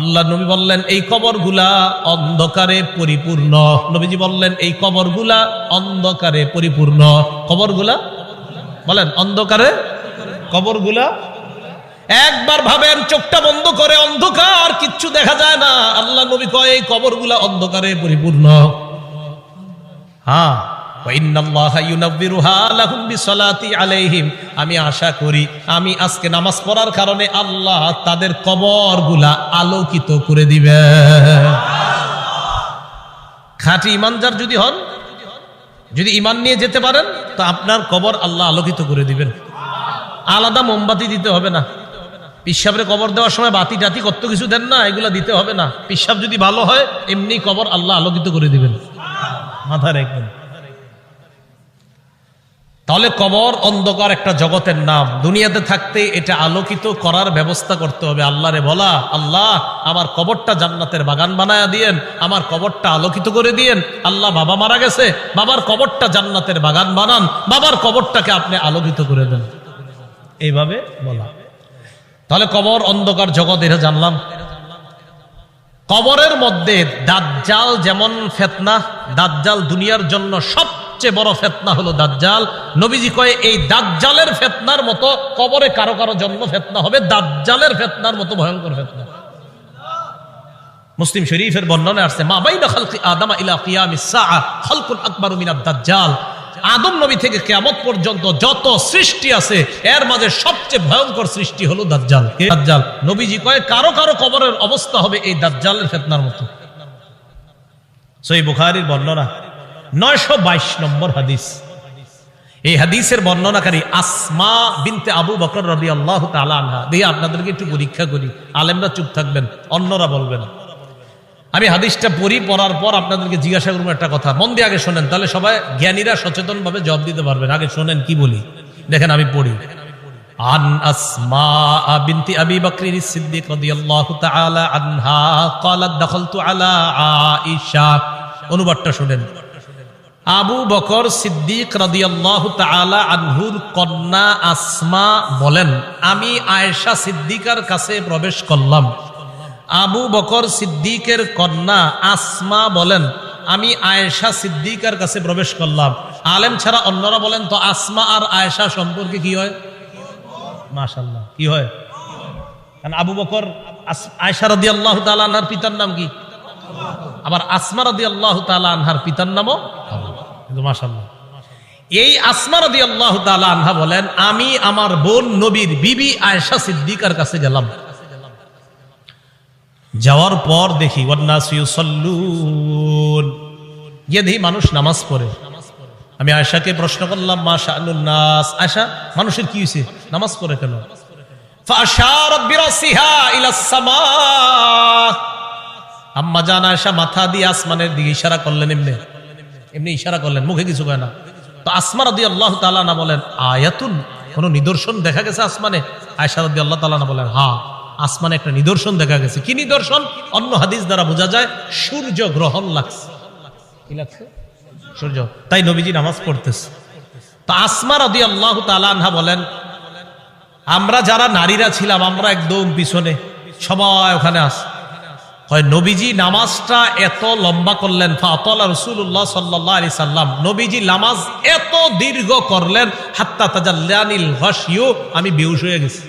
Speaker 1: আল্লাহ নবী বললেন, এই কবরগুলা অন্ধকারে পরিপূর্ণ। নবীজি বললেন, এই কবরগুলা অন্ধকারে পরিপূর্ণ। কবরগুলা বলেন অন্ধকারে, কবরগুলা একবার ভাবেন, চোখটা বন্ধ করে, অন্ধকার, কিচ্ছু দেখা যায় না। আল্লাহ নবী কয় এই কবরগুলা অন্ধকারে পরিপূর্ণ। হ্যাঁ, আমি আশা করি আমি আজকে নামাজ পড়ার কারণে আল্লাহ তাদের কবরগুলা আলোকিত করে দিবে। খাঁটি ইমানদার যদি হন, যদি ইমান নিয়ে যেতে পারেন, তো আপনার কবর আল্লাহ আলোকিত করে দিবেন। আলাদা মোমবাতি দিতে হবে না, পিসাবরে কবর দেওয়ার সময় বাতি টাতি কত কিছু দেন না, এগুলা দিতে হবে না। পিসাব যদি ভালো হয় এমনি কবর আল্লাহ আলোকিত করে দিবেন, মাথা রাখবেন। তাহলে কবর অন্ধকার একটা জগতের নাম। দুনিয়াতে থাকতে এটা আলোকিত করার ব্যবস্থা করতে হবে। আল্লাহরে বলা, আল্লাহ আমার কবরটা জান্নাতের বাগান বানায়া দিয়েন, আমার কবরটা আলোকিত করে দিয়েন। আল্লাহ বাবা মারা গেছে, বাবার কবরটা জান্নাতের বাগান বানান, বাবার কবরটাকে আপনি আলোকিত করে দেন, এইভাবে বলা। তাহলে কবর অন্ধকার জগৎ, এটা জানলাম। কবরের মধ্যে দাজ্জাল যেমন ফিতনা, দাজ্জাল দুনিয়ার জন্য সবচেয়ে বড় ফিতনা হলো দাজ্জাল। নবীজি কয় এই দাজ্জালের ফিতনার মতো কবরে কারো কারো জন্ম ফিতনা হবে, দাজ্জালের ফিতনার মতো ভয়ঙ্কর ফিতনা। মুসলিম শরীফের বর্ণনায় আসছে, মা বাইনা খালকি আদম ইলা কিয়ামিস সাআ খালকুন আকবারু মিনাদ দাজ্জাল। আদম নবী থেকে কিয়ামত পর্যন্ত যত সৃষ্টি আছে এর মাঝে সবচেয়ে ভয়ঙ্কর সৃষ্টি হলো দাজ্জাল। দাজ্জাল নবীজি কয় কারো কারো কবরের অবস্থা হবে এই দাজ্জালের ফিতনার মতো। সহিহ বুখারীর বর্ণনা 922 নম্বর হাদিস। এই হাদিসের বর্ণনাকারী আসমা বিনতে আবু বকর রাদিয়াল্লাহু তাআলা আনহা। দিয়ে আপনাদেরকে একটু পরীক্ষা করি, আলেমরা চুপ থাকবেন, অন্যরা বলবেন। আমি হাদিসটা পড়ার পর আপনাদেরকে জিজ্ঞাসা করবো একটা কথা, মন দিয়ে আগে শোনেন, তাহলে সবাই জ্ঞানীরা সচেতন ভাবে জবাব দিতে পারবেন। আগে শোনেন কি বলি, দেখেন আমি পড়ি। আন আসমা বিনতি আবি বকর সিদ্দিক রাদিয়াল্লাহু তাআলা আনহা ক্বালাত দাখালতু আলা আয়েশা। অনুবাদটা শুনেন। আবু বকর সিদ্দিক রাদিয়াল্লাহু তাআলা আনহুর কন্যা আসমা বলেন, আমি আয়েশা সিদ্দিকার কাছে প্রবেশ করলাম। আবু বকর সিদ্দিকের কন্যা আসমা বলেন, আমি আয়েশা সিদ্দিকার কাছে প্রবেশ করলাম। আলেম ছাড়া অন্যরা বলেন তো আসমা আর আয়েশা সম্পর্কে কি হয়? মাশাআল্লাহ, কি হয়? কারণ আবু বকর আয়েশা রাদিয়াল্লাহু তাআলা আনহার পিতার নাম কি? আবার আসমা রাদিয়াল্লাহু তাআলা আনহার পিতার নামও কিন্তু মাশাআল্লাহ। এই আসমা রাদিয়াল্লাহু তাআলা আনহা বলেন, আমি আমার বোন নবীর বিবি আয়েশা সিদ্দিকার কাছে গেলাম। যাওয়ার পর দেখি ওয়ান্নাসু ইউসাল্লুন, গিয়ে দেখি মানুষ নামাজ পড়ে। আমি আয়েশাকে প্রশ্ন করলাম, মা শাআনুন নাস, আয়েশা মানুষের কি হয়েছে, নামাজ পড়ে কেন? ফাআশারাত বিরাসিহা ইলাস সামা। আম্মা জান আয়েশা মাথা দিয়ে আসমানের দিকে ইশারা করলেন, এমনি ইশারা করলেন, মুখে কিছু কয় না। তো আসমা রাদিয়াল্লাহু তাআলা আনহা বলেন, আয়াতুন, কোন নিদর্শন দেখা গেছে আসমানে? আয়েশা রাদিয়াল্লাহু তাআলা আনহা বলেন, হ্যাঁ আসমানে একটা নিদর্শন দেখা গেছে। কি নিদর্শন? অন্য হাদিস দ্বারা বোঝা যায় সূর্য গ্রহণ লাগছে। কি লাগছে? সূর্য। তাই নবীজি নামাজ পড়তেছে। তো আসমা রাদিয়াল্লাহু তাআলা আনহা বলেন, আমরা যারা নারীরা ছিলাম আমরা একদম পিছনে, সবাই ওখানে আছে। হয় নবীজি নামাজটা এত লম্বা করলেন, ফাতালা রাসূলুল্লাহ সাল্লাল্লাহু আলাইহি সাল্লাম, নবীজি নামাজ এত দীর্ঘ করলেন, হাত্তা তাজাল্লানিল গাশিয়ু, আমি বেহুশ হয়ে গেছি।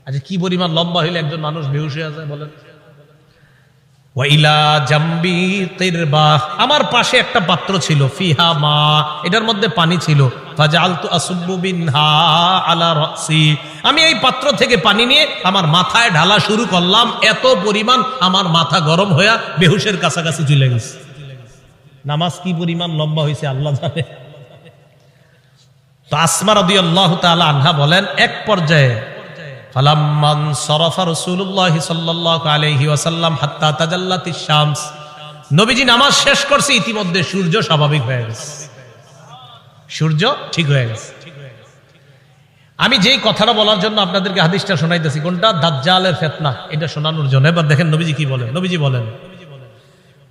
Speaker 1: আচ্ছা কি পরিমাণ লম্বা হইলে একজন মানুষ বেহুশ হয়ে যায় বলেন? ওয়াইলা জাম্বি কিরবা, আমার পাশে একটা পাত্র ছিল, ফিহা মা, এটার মধ্যে পানি ছিল। ফাজালতু আসুব্বু বিনহা আলা রাসি, আমি এই পাত্র থেকে পানি নিয়ে আমার মাথায় ঢালা শুরু করলাম। এত পরিমাণ আমার মাথা গরম হয়ে বেহুশের কাছাকাছি চলে গেছে। নামাজ কি পরিমাণ লম্বা হয়েছে আল্লাহ জানে। তো আসমা রাদিয়াল্লাহু তাআলা আনহা বলেন, এক পর্যায়ে ফালাম্মান সরাফা রাসূলুল্লাহ সাল্লাল্লাহু আলাইহি ওয়াসাল্লাম হাত্তা তাজাল্লাতিশ শামস, নবীজি নামাজ শেষ করছে, ইতিমধ্যে সূর্য স্বাভাবিক হয়ে গেছে, সূর্য ঠিক হয়ে গেছে। আমি যেই কথাটা বলার জন্য আপনাদেরকে হাদিসটা শোনাইতেছি, কোনটা? দাজ্জালের ফিতনা, এটা শোনানোর জন্য। এবার দেখেন নবীজি কি বলেন। নবীজি বলেন,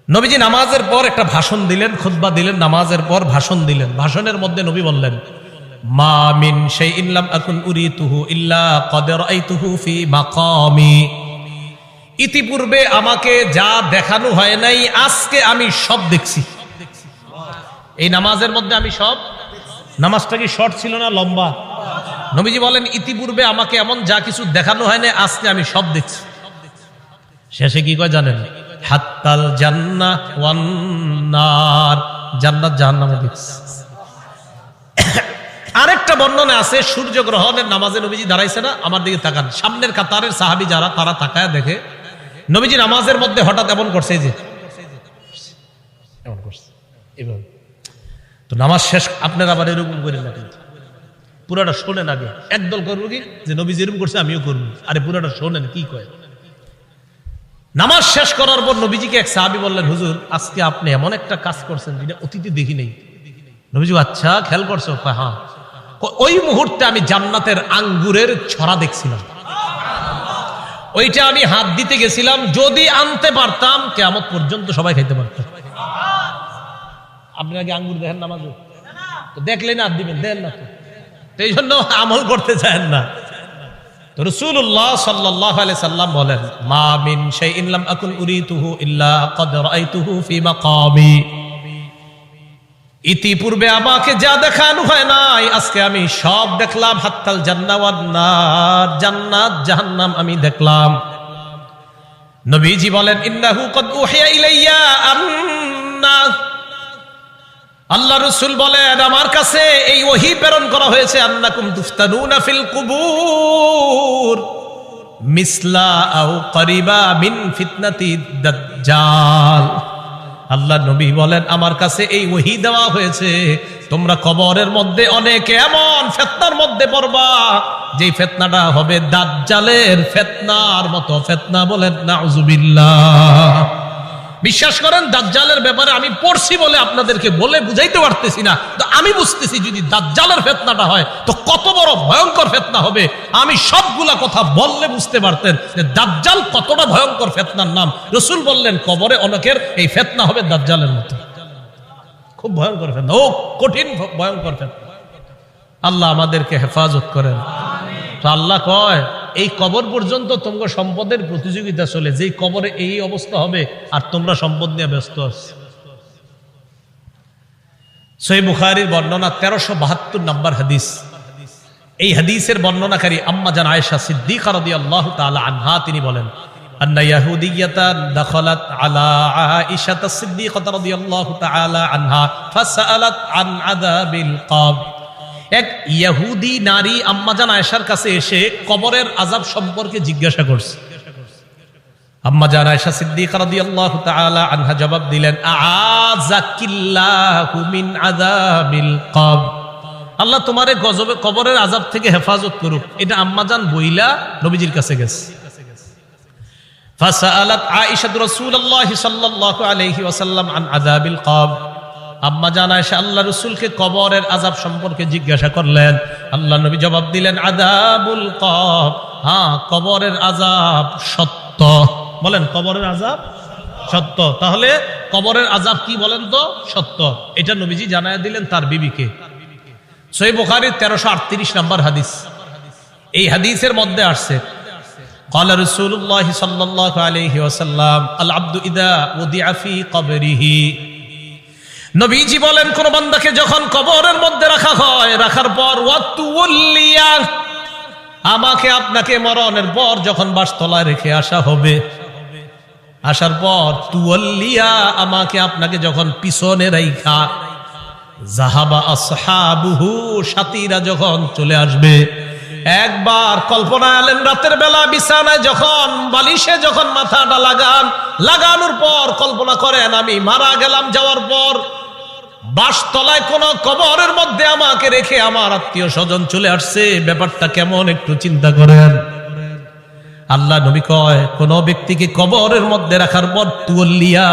Speaker 1: নবীজি নামাজের পর একটা ভাষণ দিলেন, খুতবা দিলেন, নামাজের পর ভাষণ দিলেন। ভাষণের মধ্যে নবী বললেন, মা মিন শাইইন লাম আকুন উরিতুহু ইল্লা ক্বাদ রাআইতুহু ফি মাকামি, ইতিপূর্বে আমাকে যা দেখানো হয় নাই আজকে আমি সব দেখছি। এই নামাজের মধ্যে আমি সব। নামাজটা কি শর্ট ছিল না লম্বা? নবীজি বলেন, ইতিপূর্বে আমাকে এমন যা কিছু দেখানো হয় না আজকে আমি সব দেখছি। শেষে কি কয় জানেন? হাত্তাল জান্নাহ ওয়ান নার, জান্নাত জাহান্নামও দেখছি। আরেকটা বর্ণনা আছে, সূর্য গ্রহণের নামাজে নবীজি দাঁড়াইছে না, আমার দিকে তাকান, সামনের কাতারের সাহাবী যারা, তারা তাকায় দেখে নবীজি নামাজের মধ্যে হঠাৎ এমন করছে, যে এমন করছে এভাবে। তো নামাজ শেষ, আপনারা আবার এরকম করেন না, পুরাটা শোনেন আগে। একদল করবো কি যে নবী যেরকম করছে আমিও করবো, আরে পুরাটা শোনেন কি কয়। নামাজ শেষ করার পর নবীজিকে এক সাহাবী বললেন, হুজুর আজকে আপনি এমন একটা কাজ করছেন যেটা অতীতে দেখি নেই। নবীজি আচ্ছা খেয়াল করছো? হ্যাঁ। ওই মুহূর্তে আমি জান্নাতের আঙ্গুরের ছড়া দেখছিলাম, ওইটা আমি হাত দিতে গেছিলাম, যদি আনতে পারতাম কিয়ামত পর্যন্ত সবাই খাইতে পারতাম। আপনি আগে আঙ্গুর দেখেন নামাজ, তো দেখলেন হাত দিবেন, দেন না তো এই জন্য আমল করতে চান না। তো রাসূলুল্লাহ সাল্লাল্লাহু আলাইহি সাল্লাম বলেন, মা মিন শাইইন লাম আকুন উরিতুহু ইল্লা ক্বাদ রাআইতুহু ফি মাকামি। ইতিপূর্বে আমাকে যা দেখানো হয় নাই আজকে আমি সব দেখলাম। হাত্তাল জান্নাত ওয়ান নার, জান্নাত জাহান্নাম আমি দেখলাম। নবীজি বলেন, ইন্নাহু ক্বাদ উহিয়া ইলাইয়া আন্না, আল্লাহ রাসূল বলেন আমার কাছে এই ওহী প্রেরণ করা হয়েছে, আন্নাকুম তুফতানুনা ফিল কুবুর মিসলা আও করিবা মিন ফিতনাতি দাজ্জাল। আল্লাহ নবী বলেন আমার কাছে এই ওহী দেওয়া হয়েছে, তোমরা কবরের মধ্যে অনেকে এমন ফিতনার মধ্যে পড়বা যেই ফিতনাটা হবে দাজ্জালের ফিতনার মতো ফিতনা। বলেন নাউযুবিল্লাহ। বিশ্বাস করেন দাজ্জালের ব্যাপারে আমি পড়ছি বলে আপনাদেরকে বলে বুঝাইতে পারতেছি না, তো আমি বুঝতেছি যদি দাজ্জালের ফিতনাটা হয় তো কত বড় ভয়ঙ্কর ফিতনা হবে। আমি সবগুলা কথা বললে বুঝতে পারতেন যে দাজ্জাল কতটা ভয়ঙ্কর ফিতনার নাম। রাসূল বললেন কবরে অনেকের এই ফিতনা হবে দাজ্জালের মতো, খুব ভয়ঙ্কর ফিতনা, ও কঠিন ভয়ঙ্কর ফিতনা। আল্লাহ আমাদেরকে হেফাজত করেন। তো আল্লাহ কয় এই কবর পর্যন্ত তোমরা সম্পদের প্রতিযোগিতা চলে, যেই কবরে এই অবস্থা হবে আর তোমরা সম্পদ নিয়ে ব্যস্ত আছো। সহিহ বুখারীর বর্ণনা 1372 নম্বর হাদিস। এই হাদিসের বর্ণনাকারী আম্মা জান আয়েশা সিদ্দিকা রাদিয়াল্লাহু তাআলা আনহা, তিনি বলেন, আন্না ইয়াহুদিয়াতান দাখালাত আলা আয়েশা সিদ্দিকা রাদিয়াল্লাহু তাআলা আনহা ফাসালাত আন আযাবিল কবর। এক ইহুদি নারী আম্মাজান আয়েশার কাছে এসে কবরের আযাব সম্পর্কে জিজ্ঞাসা করছে। আম্মাজান আয়েশা সিদ্দিকা রাদিয়াল্লাহু তাআলা আনহা জবাব দিলেন, আযাকিল্লাহু মিন আযাবিল কবর। আল্লাহ তোমারে গজবে কবরের আযাব থেকে হেফাজত করুক। এটা আম্মাজান বইলা নবীজির কাছে গেছে। ফাসালাত আয়েশা রাসূলুল্লাহ সাল্লাল্লাহু আলাইহি ওয়াসাল্লাম আন আযাবিল কবর। আম্মা জান আয়েশা আল্লাহ রাসূলকে কবরের আযাব সম্পর্কে জিজ্ঞাসা করলেন। আল্লাহ নবী জবাব দিলেন, আযাবুল কবর, হ্যাঁ কবরের আযাব সত্য। বলেন কবরের আযাব সত্য। তাহলে কবরের আযাব কি বলেন তো? সত্য। এটা নবীজি জানায়া দিলেন তার বিবিকে। সহিহ বুখারীর 1338 নম্বর হাদিস। এই হাদিসের মধ্যে আসছে, ক্বালা রাসূলুল্লাহ সাল্লাল্লাহু আলাইহি ওয়াসাল্লাম, আল আবদু ইযা উদিআ ফি কবরিহি। নবীজি বলেন কোন বান্দাকে যখন কবরের মধ্যে রাখা হয়, রাখার পর ওয়াতুল্লিয়া, আমাকে আপনাকে মরণের পর যখন বাসতলায় রেখে আসা হবে, আসার পর তুওয়াল্লিয়া, আমাকে আপনাকে যখন পিছনে রাইখা, যাহাবা আসহাবুহু, সাথীরা যখন চলে আসবে। একবার কল্পনা আলেন রাতের বেলা বিছানায় যখন বালিশে যখন মাথাটা লাগানোর পর কল্পনা করেন আমি মারা গেলাম, যাওয়ার পর বাসতলায় কোন কবরের মধ্যে আমাকে রেখে আমার আত্মীয় স্বজন চলে আসছে, ব্যাপারটা কেমন একটু চিন্তা করেন। আল্লাহ নবী কয় কোন ব্যক্তিকে কবরের মধ্যে রাখার পর তুওয়াল্লিয়া,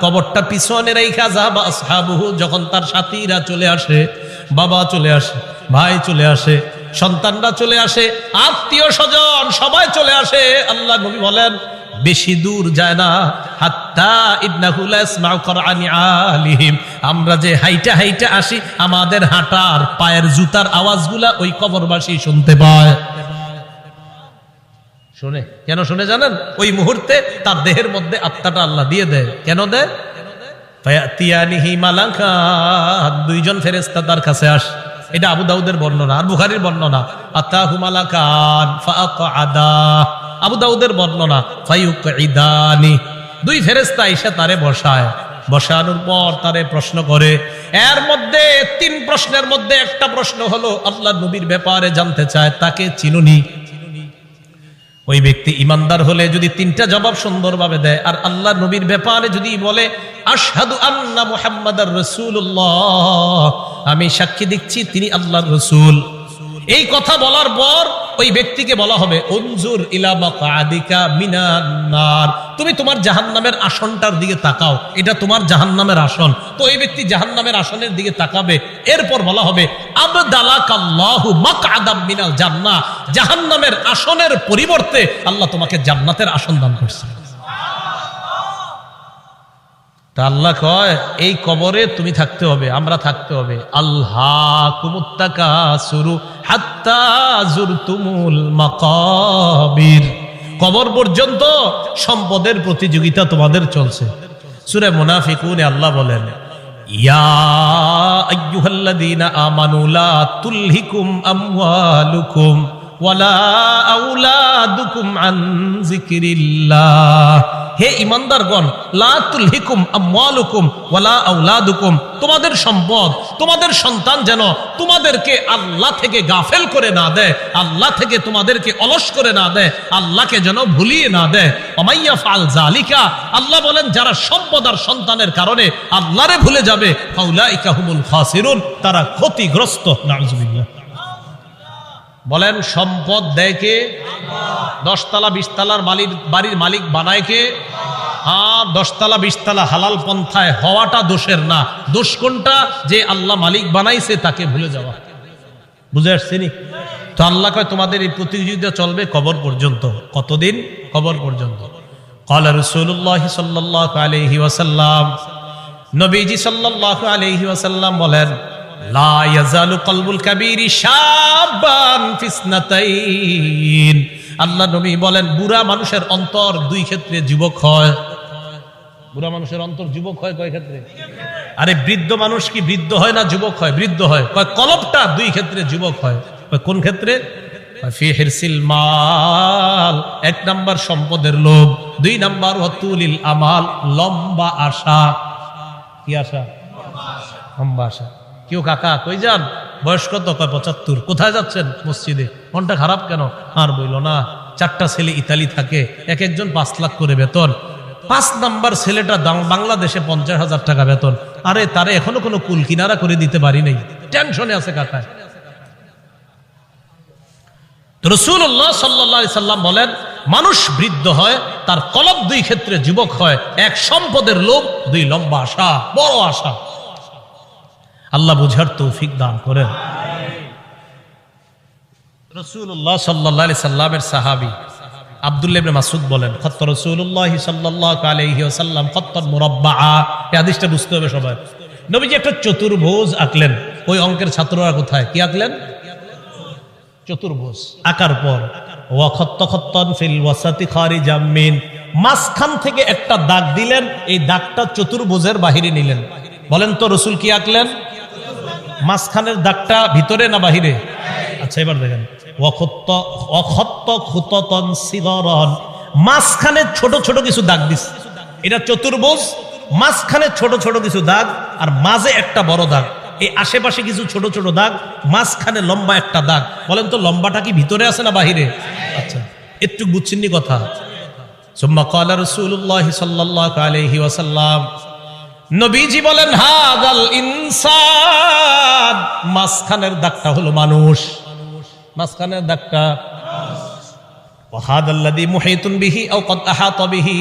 Speaker 1: কবরটা পিছনে রাইখা, যাহাবা আসহাবুহু, যখন তার সাথীরা চলে আসে, বাবা চলে আসে, ভাই চলে আসে, সন্তানরা চলে আসে, আত্মীয় স্বজন সবাই চলে আসে, আল্লাহ নবী বলেন বেশি দূর যায় না, হাত্তা ইন্নাহু লা ইয়াসমাউ করআনি আলিহিম, আমরা যে হাইটা হাইটা আসি আমাদের হাঁটার পায়ের জুতার আওয়াজগুলা ওই কবরবাসী শুনতে পায়। শুনে কেন শুনে জানেন? ওই মুহূর্তে তার দেহের মধ্যে আত্মাটা আল্লাহ দিয়ে দেয়। কেন দেয়? ফায়াতিয়ানিহি মালাকান, দুইজন ফেরেশতা তার কাছে আসে। এটা আবু দাউদের বর্ণনা আর বুখারীর বর্ণনা। আতাহু মালাকান ফাআকআদা, আবু দাউদের বর্ণনা ফায়ুকঈদানি, দুই ফেরেশতা এসে তারে বসায়, বসানোর পর তারে প্রশ্ন করে। এর মধ্যে তিন প্রশ্নের মধ্যে একটা প্রশ্ন হলো আল্লাহ নবীর ব্যাপারে জানতে চায়, তাকে চিনুনি? ওই ব্যক্তি ইমানদার হলে যদি তিনটা জবাব সুন্দরভাবে দেয়, আর আল্লাহ নবীর ব্যাপারে যদি বলে আশহাদু আন্না মুহাম্মাদার রাসূলুল্লাহ, আমি সাক্ষী দিচ্ছি তিনি আল্লাহর রাসূল, এই কথা বলার পর ওই ব্যক্তিকে বলা হবে উনজুর ইলা মাকআদিকা মিনান নার, তুমি তোমার জাহান্নামের আসনটার দিকে তাকাও, এটা তোমার জাহান্নামের আসন। তো এই ব্যক্তি জাহান্নামের আসনের দিকে তাকাবে। এরপর বলা হবে আবদালাকাল্লাহু মাকআদাম মিনাল জান্নাহ, জাহান্নামের আসনের পরিবর্তে আল্লাহ তোমাকে জান্নাতের আসন দান করছে। তা আল্লাহ কয় এই কবরে তুমি থাকতে হবে, আমরা থাকতে হবে। আল্লাহকুমুত তাকাসুরু হাত্তা যুরতুমুল মাকাবির, কবর পর্যন্ত সম্পদের প্রতিযোগিতা তোমাদের চলছে। সূরা মুনাফিকুনে আল্লাহ বলেন ইয়া আইয়ুহাল্লাযীনা আমানু লা তুলহিকুম আমওয়ালুকুম ওয়ালা আওলাদুকুম আন যিকরিল্লাহ, হে ঈমানদারগণ, লা তুলহিকুম আমওয়ালুকুম ওয়ালা আওলাদুকুম, তোমাদের সম্পদ, তোমাদের সন্তান যেন তোমাদেরকে আল্লাহ থেকে গাফেল করে না দেয়, আল্লাহ থেকে তোমাদেরকে অলস করে না দেয়, আল্লাহকে যেন ভুলিয়ে না দেয়। ওমাইয়া ফাল যালিকা, আল্লাহ বলেন যারা সম্পদ আর সন্তানের কারণে আল্লাহরে ভুলে যাবে, ফাউলাইকা হুমুল খাসিরুন, তারা ক্ষতিগ্রস্ত। নাউযুবিল্লাহ। বলেন সম্পদ দেয় কে? 10 তলা 20 তলার বাড়ির মালিক বানায় কে? হ্যাঁ, 10 তলা 20 তলা হালাল পন্থায় হওয়াটা দোষের না, দোষ কোনটা? যে আল্লাহ মালিক বানাইছে তাকে ভুলে যাওয়া। বুঝে আসছে নি? তো আল্লাহ কয় তোমাদের এই প্রতিযোগিতা চলবে কবর পর্যন্ত। কতদিন? কবর পর্যন্ত। ক্বালা রাসূলুল্লাহ সাল্লাল্লাহু আলাইহি ওয়াসাল্লাম, নবীজি সাল্লাল্লাহু আলাইহি ওয়াসাল্লাম বলেন লা ইয়াজালু কলবুল কাবীরি শাবান ফিসনাতাইন, আল্লাহ নবী বলেন বুড়া মানুষের অন্তর 2 ক্ষেত্রে যুবক হয়। বুড়া মানুষের অন্তর যুবক হয় কয় ক্ষেত্রে? আরে বৃদ্ধ মানুষ কি বৃদ্ধ হয় না যুবক হয়? বৃদ্ধ হয়। কয় কলবটা 2 ক্ষেত্রে যুবক হয়। কোন ক্ষেত্রে? ফি হিরসিল মাল, 1 নাম্বার সম্পদের লোভ, 2 নাম্বার ওয়াতুলিল আমাল, লম্বা আশা। কি আশা? লম্বা আশা। কেউ কাকা কই যান? বয়স কত? কয় 75। কোথায় যাচ্ছেন? মসজিদে। মনটা খারাপ কেন? আর বইল না, 4টা ছেলে ইতালি থাকে, এক একজন 5 লাখ করে বেতন। 5 নাম্বার ছেলেটা বাংলাদেশে 50,000 টাকা বেতন। আরে তারে এখনো কোনো কুল কিনারা করে দিতে পারি নাই, টেনশনে আছে কাকায়। রাসূলুল্লাহ সাল্লাল্লাহু আলাইহি সাল্লাম বলেন মানুষ বৃদ্ধ হয়, তার কলব 2 ক্ষেত্রে যুবক হয়। 1 সম্পদের লোভ, 2 লম্বা আশা, বড় আশা। আল্লাহ বুঝার তৌফিক দান করেন। রাসূলুল্লাহ সাল্লাল্লাহু আলাইহি সাল্লামের সাহাবী আব্দুল্লাহ ইবনে মাসউদ বলেন খত্ত রাসূলুল্লাহ সাল্লাল্লাহু আলাইহি ওয়াসাল্লাম খত্তান মুরাব্বাআ। এই হাদিসটা বুঝতে হবে সবাই। নবীজি একটা চতুর্ভুজ আঁকলেন। ওই অঙ্কের ছাত্ররা কোথায়? কি আঁকলেন? চতুর্ভুজ আঁকার পর ওয়া খত্ত খত্তান ফিল ওয়াসাতি খারিজাম মিন, মাঝখান থেকে একটা দাগ দিলেন। এই দাগটা চতুর্ভুজের বাহিরে নিলেন। বলেন তো রাসূল কি আঁকলেন? মাঝখানের দাগটা ভিতরে না বাহিরে? আচ্ছা এবার দেখেন মাঝখানে ছোট ছোট কিছু দাগ দিস। এটা চতুর্ভুজ, মাঝখানে ছোট ছোট কিছু দাগ, আর মাঝে একটা বড় দাগ। এই আশেপাশে কিছু ছোট ছোট দাগ, মাঝখানে লম্বা একটা দাগ। বলেন তো লম্বাটা কি ভিতরে আছে না বাহিরে? আচ্ছা একটু বুঝছেননি কথা? সুম্মা ক্বালা রাসূলুল্লাহ সাল্লাল্লাহু আলাইহি ওয়াসাল্লাম, নবীজি বলেন হাদাল ইনসান, মাঝখানের দাগটা হলো মানুষ। মাঝখানের দাগটা ওয়াহাদাল্লাযী মুহিতুন বিহি আও ক্বাদ আহাতা বিহি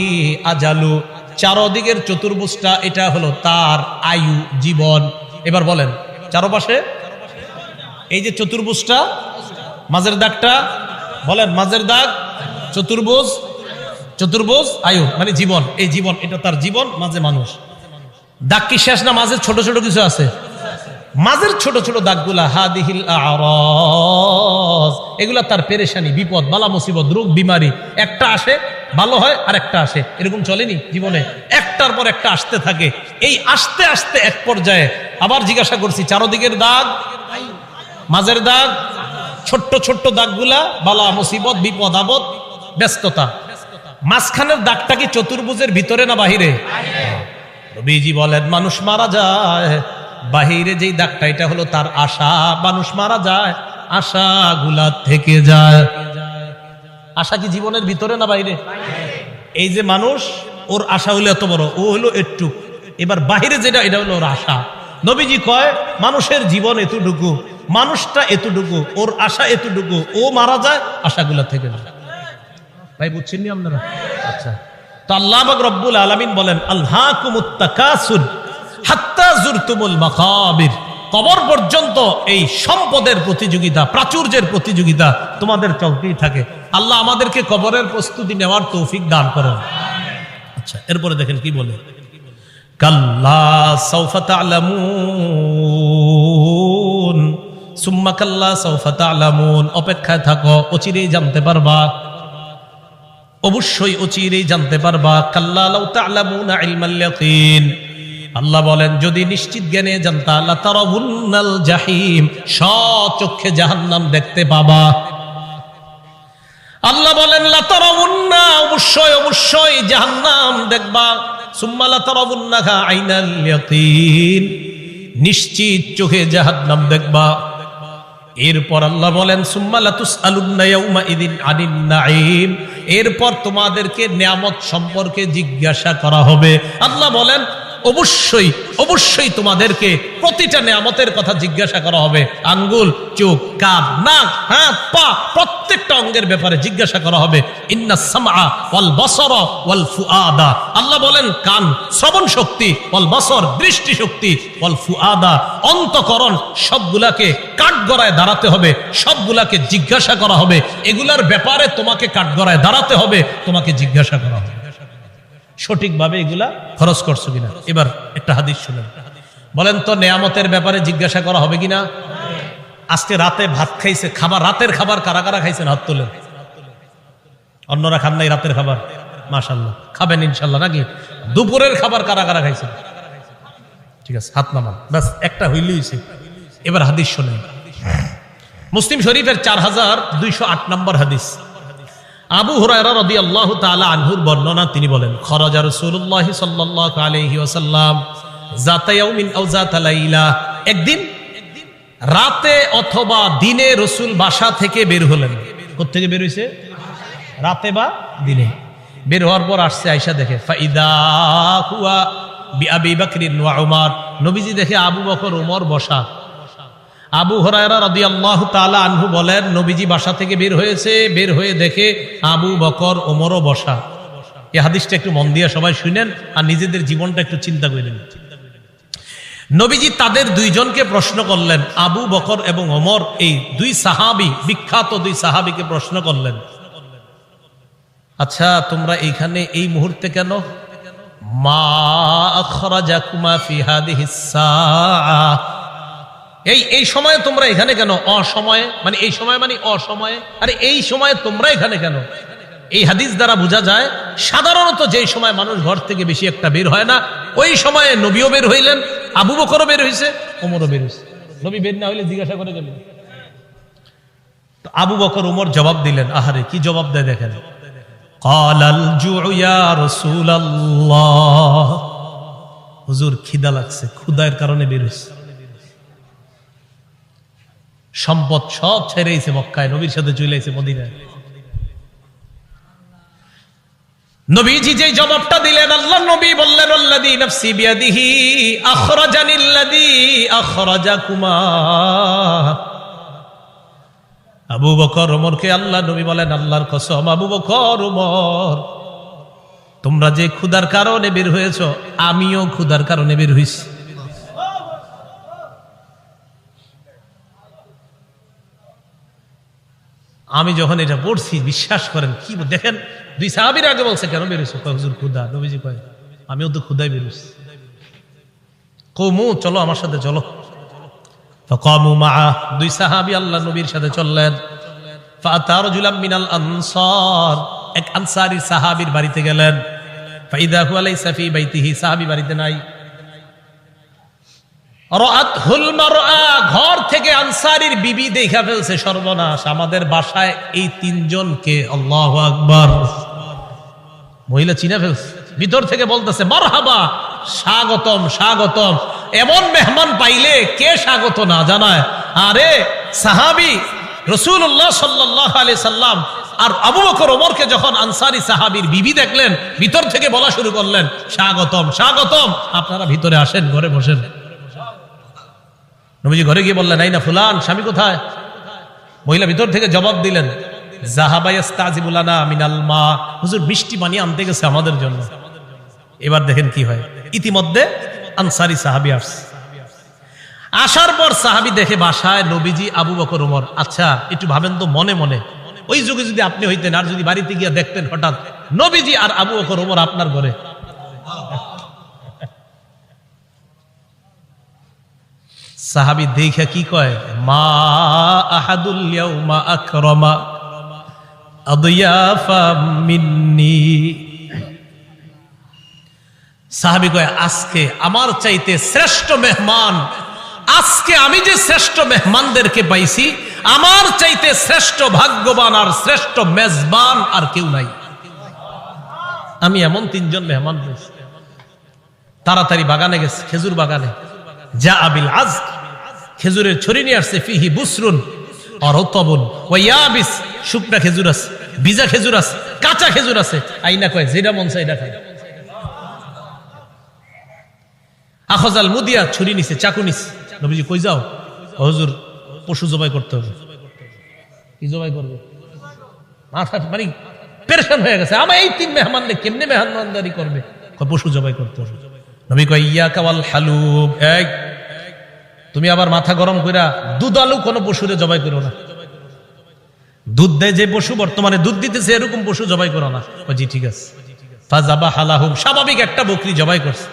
Speaker 1: আজালু, চারদিকের চতুর্ভুজটা এটা হলো তার আয়ু, জীবন। এবার বলেন চারপাশে এই যে চতুর্ভুজটা, মাঝের দাগটা বলেন, মাঝের দাগ চতুর্ভুজ, চতুর্ভুজ আয়ু মানে জীবন। এই জীবন এটা তার জীবন, মাঝে মানুষ। দাগ কি শেষ না? মাঝে ছোট ছোট কিছু আছে। মাঝের ছোট ছোট দাগগুলা হাদিহিল আরাজ, এগুলা তার পেরেশানি, বিপদ, বালা মুসিবত, রোগ বিমারি। একটা আসে ভালো হয় আর একটা আসে, এরকম চলেনি জীবনে? একটার পর একটা আসতে থাকে। এই আসতে আসতে এক পর্যায়ে আবার জিজ্ঞাসা করছি, চারদিকের দাগ, মাঝের দাগ, ছোট্ট ছোট্ট দাগগুলা বালা মুসিবত, বিপদ আপদ, ব্যস্ততা। মাঝখানের দাগটা কি চতুর্ভুজের ভিতরে না বাহিরে? নবীজি বলেন মানুষ মারা যায়, বাহিরে যেই দাগটা এটা হলো তার আশা। মানুষ মারা যায়, আশাগুলা থেকে যায়। আশা কি জীবনের ভিতরে না বাইরে? এই যে মানুষ, ওর আশা হলো এত বড়, ও হলো একটু। এবার বাহিরে যেটা এটা হলো ওর আশা। নবীজি কয় মানুষের জীবন এতটুকু, মানুষটা এতটুকু, ওর আশা এতটুকু, ও মারা যায় আশাগুলা থেকে না। ভাই বুঝছেন নি আপনারা? আচ্ছা, তো আল্লাহ পাক রব্বুল আলামিন বলেন আলহাকুমুত তাকাসুর হাত্তা জুরতুমুল মাকাবির, কবর পর্যন্ত এই সম্পদের প্রতিযোগিতা, প্রাচুর্যের প্রতিযোগিতা তোমাদের চলতেই থাকে। আল্লাহ আমাদেরকে কবরের প্রস্তুতি নেওয়ার তৌফিক দান করেন। আচ্ছা, এরপরে দেখেন কি বলে, কাল্লা সাউফা তা'লামুন সুম্মা কাল্লা সাউফা তা'লামুন, অপেক্ষায় থাকো, অচিরেই জানতে পারবা, অবশ্যই অচিরেই জানতে পারবা। কাল্লা লাউ তা'লামুনা ইলমাল ইয়াকিন, আল্লাহ বলেন যদি নিশ্চিত জ্ঞানে জানতা লাতারাউন্নাল জাহিম, স্বচক্ষে জাহান্নাম দেখতে পাবা। আল্লাহ বলেন লাতারাউন্না, অবশ্যই অবশ্যই জাহান্নাম দেখবা। সুম্মা লাতারাউন্নাহা আইনাল ইয়াকিন, নিশ্চিত চোখে জাহান্নাম দেখবা। এরপর আল্লাহ বলেন সুম্মা লাতুসআলুন্না ইয়াউমা ইযিন আনিন নাঈম, এরপর তোমাদেরকে নিয়ামত সম্পর্কে জিজ্ঞাসা করা হবে। আল্লাহ বলেন অবশ্যই অবশ্যই তোমাদেরকে প্রতিটা নিয়ামতের কথা জিজ্ঞাসা করা হবে। আঙ্গুল, চোখ, কান, নাক, হাত, পা, প্রত্যেকটা অঙ্গের ব্যাপারে জিজ্ঞাসা করা হবে। ইন্নাস সামআ ওয়াল বাসারা ওয়াল ফুআদা, আল্লাহ বলেন কান শ্রবণ শক্তি, ওয়াল বাসর দৃষ্টি শক্তি, ওয়াল ফুআদা অন্তঃকরণ, সবগুলাকে কাঠগড়ায় দাঁড়াতে হবে, সবগুলাকে জিজ্ঞাসা করা হবে। এগুলার ব্যাপারে তোমাকে কাঠগড়ায় দাঁড়াতে হবে, তোমাকে জিজ্ঞাসা করা হবে সঠিকভাবে এগুলা খরচ করছো কিনা। এবার একটা হাদিস শুনেন, বলেন তো নেয়ামতের ব্যাপারে জিজ্ঞাসা করা হবে কিনা? আজকে রাতে ভাত খাইছে, খাবার, রাতের খাবার কারা কারা খাইছেন হাত তোলেন। অন্যরা খান নাই রাতের খাবার? মাশাআল্লাহ, খাবেন ইনশাআল্লাহ নাকি? দুপুরের খাবার কারা কারা খাইছেন? ঠিক আছে, হাত নামান, ব্যাস একটা হইলেই হইছে। এবার হাদিস শুনেন, মুসলিম শরীফের 4208 নম্বর হাদিস। আবু হুরায়রা রাদিয়াল্লাহু তাআলা আনহুর বর্ণনা, তিনি বলেন খরাজা রাসূলুল্লাহ সাল্লাল্লাহু আলাইহি ওয়াসাল্লাম যাতা ইয়াউমিন আও যাতা লাইলা, একদিন রাতে অথবা দিনে রাসূল বাসা থেকে বের হলেন। কোথা থেকে বের হইছে? রাতে বা দিনে। বের হওয়ার পর আসছে, আয়েশা দেখে ফাইদা হুয়া বিআবি বকর ওয়া উমর, নবীজি দেখে আবু বকর ওমর বসা। আবু হুরায়রা রাদিয়াল্লাহু তাআলা আনহু বলেন নবীজি বাসা থেকে বের হয়েছে, বের হয়ে দেখে আবু বকর ওমরও বসা। এই হাদিসটা একটু মন দিয়ে সবাই শুনেন আর নিজেদের জীবনটা একটু চিন্তা করেন। নবীজি তাদের দুইজনকে প্রশ্ন করলেন, আবু বকর এবং ওমর, এই দুই সাহাবী, বিখ্যাত দুই সাহাবীকে প্রশ্ন করলেন, আচ্ছা তোমরা এইখানে এই মুহূর্তে কেন? মা আখরাজাকুমা ফি হাদিহিস সাআ, এই সময়ে তোমরা এখানে কেন? অসময়ে মানে এই সময় মানে অসময়ে, আরে এই সময়ে তোমরা এখানে কেন? এই হাদিস দ্বারা বোঝা যায় সাধারণত যে সময় মানুষ ঘর থেকে বেশি একটা বের হয় না, ওই সময়ে নবীও বের হইলেন, আবু বকরও বের হইছে, ওমরও বের হইছে। নবী বের না হইলে জিজ্ঞাসা করে গেলেন। আবু বকর ওমর জবাব দিলেন, আহারে কি জবাব দেয় দেখেন, ক্বালাল জুউ ইয়া রাসূলুল্লাহ, হুজুর খিদা লাগছে, ক্ষুধার কারণে বের হইছে। সম্পদ সব ছেড়েছে মক্কায়, নবীর সাথে চলে আইছে মদিনায়। নবীজি যে জবাবটা দিলেন, আল্লাহর নবী বললেন আল্লাযী নাফসি বিয়াদিহি আখরাজানিল্লাযী আখরাজাকুমা। আবু বকর ওমরকে আল্লাহর নবী বলেন, আল্লাহর কসম আবু বকর ওমর, তোমরা যে ক্ষুধার কারণে বের হয়েছো, আমিও ক্ষুধার কারণে বের হইছি। আমি যখন এটা পড়ছি, বিশ্বাস করেন, কি দেখেন দুই সাহাবীর আগে বলছে কেন বেরোছো? হুজুর ক্ষুধা। নবীজি কয় আমিও তো ক্ষুধায় বেরোছি। কওমু চলো আমার সাথে চলো। ফাকামু মাআ, দুই সাহাবী আল্লাহ নবীর সাথে চললেন। ফাআতা রাজুলাম মিনাল আনসার, এক আনসারী সাহাবীর বাড়িতে গেলেন। ফাইদা হুয়া লাইসা ফি বাইতিহি, সাহাবী বাড়িতে নাই। রাআতহুল মারআ, ঘর থেকে আনসারীর বিবি দেখা ফেলছে, সর্বনাশ, আমাদের বাসায় এই তিনজনকে, আল্লাহু আকবার, মহিলা চিনা ফেলছে। ভিতর থেকে বলতেছে মারহাবা, স্বাগতম স্বাগতম। এমন মেহমান পাইলে কে স্বাগত না জানায়? আরে সাহাবী রাসূলুল্লাহ সাল্লাল্লাহু আলাইহি সাল্লাম আর আবু বকর ওমরকে যখন আনসারী সাহাবীর বিবি দেখলেন, ভিতর থেকে বলা শুরু করলেন স্বাগতম স্বাগতম, আপনারা ভিতরে আসেন, ঘরে বসেন। নবীজি ঘরে গিয়ে বললেন, এই না ফুলান, স্বামী কোথায়? মহিলা ভিতর থেকে জবাব দিলেন, যাহাবা ইস্তাজিবু লানা মিনাল মা, হুজুর মিষ্টি পানি আনতে গেছে আমাদের জন্য। এবার দেখেন কি হয়, ইতিমধ্যে আনসারী সাহাবী আসছে। আসার পর সাহাবী দেখে বাসায় নবীজি, আবু বকর, ওমর। আচ্ছা একটু ভাবেন তো মনে মনে, ওই যুগে যদি আপনি হইতেন আর যদি বাড়িতে গিয়ে দেখতেন হঠাৎ নবীজি আর আবু বকর, ওমর আপনার ঘরে, সাহাবী দেখে কি কয়, মা আহাদুল ইয়াউমা আকরামা আদিয়াফা মিন্নি। সাহাবী কয়, আজকে আমার চাইতে শ্রেষ্ঠ মেহমান, আজকে আমি যে শ্রেষ্ঠ মেহমানদেরকে পাইছি, আমার চাইতে শ্রেষ্ঠ ভাগ্যবান আর শ্রেষ্ঠ মেজবান আর কেউ নাই। আমি এমন 3 জন মেহমান পেয়েছি। তাড়াতাড়ি বাগানে গেছে, খেজুর বাগানে। যা আবিল আজ, খেজুরের ছড়ি নিয়ে আসছে, ফিহি বুসরুন আর রতবুন ওয়া ইয়াবিস, শুকনা খেজুর আছে, ভিজা খেজুর আছে, কাঁচা খেজুর আছে। আইনা কয়, যেটা মন চাই এটা খায়। আখজাল মুদিয়া, ছুরি নিছে, চাকু নিছে। নবীজি কই যাও? হুজুর পশু জবাই করতে হবে। কি জবাই করবে? মাথা মানে পেরেশান হয়ে গেছে, আমার এই 3 মেহমানকে কেমনে মেহমানদারি করবে? পশু জবাই করতে হবে। নবী কয়, ইয়াকা ওয়াল হালুব, এই তুমি আবার মাথা গরম কইরা দুধালু কোন পশুরে জবাই করো না। দুধ দেয় যে পশু, বর্তমানে দুধ দিতেছে, এরকম পশু জবাই করো না। জি ঠিক আছে। ফাযাবাহা লাহুম, স্বাভাবিক একটা বকরি জবাই করছে।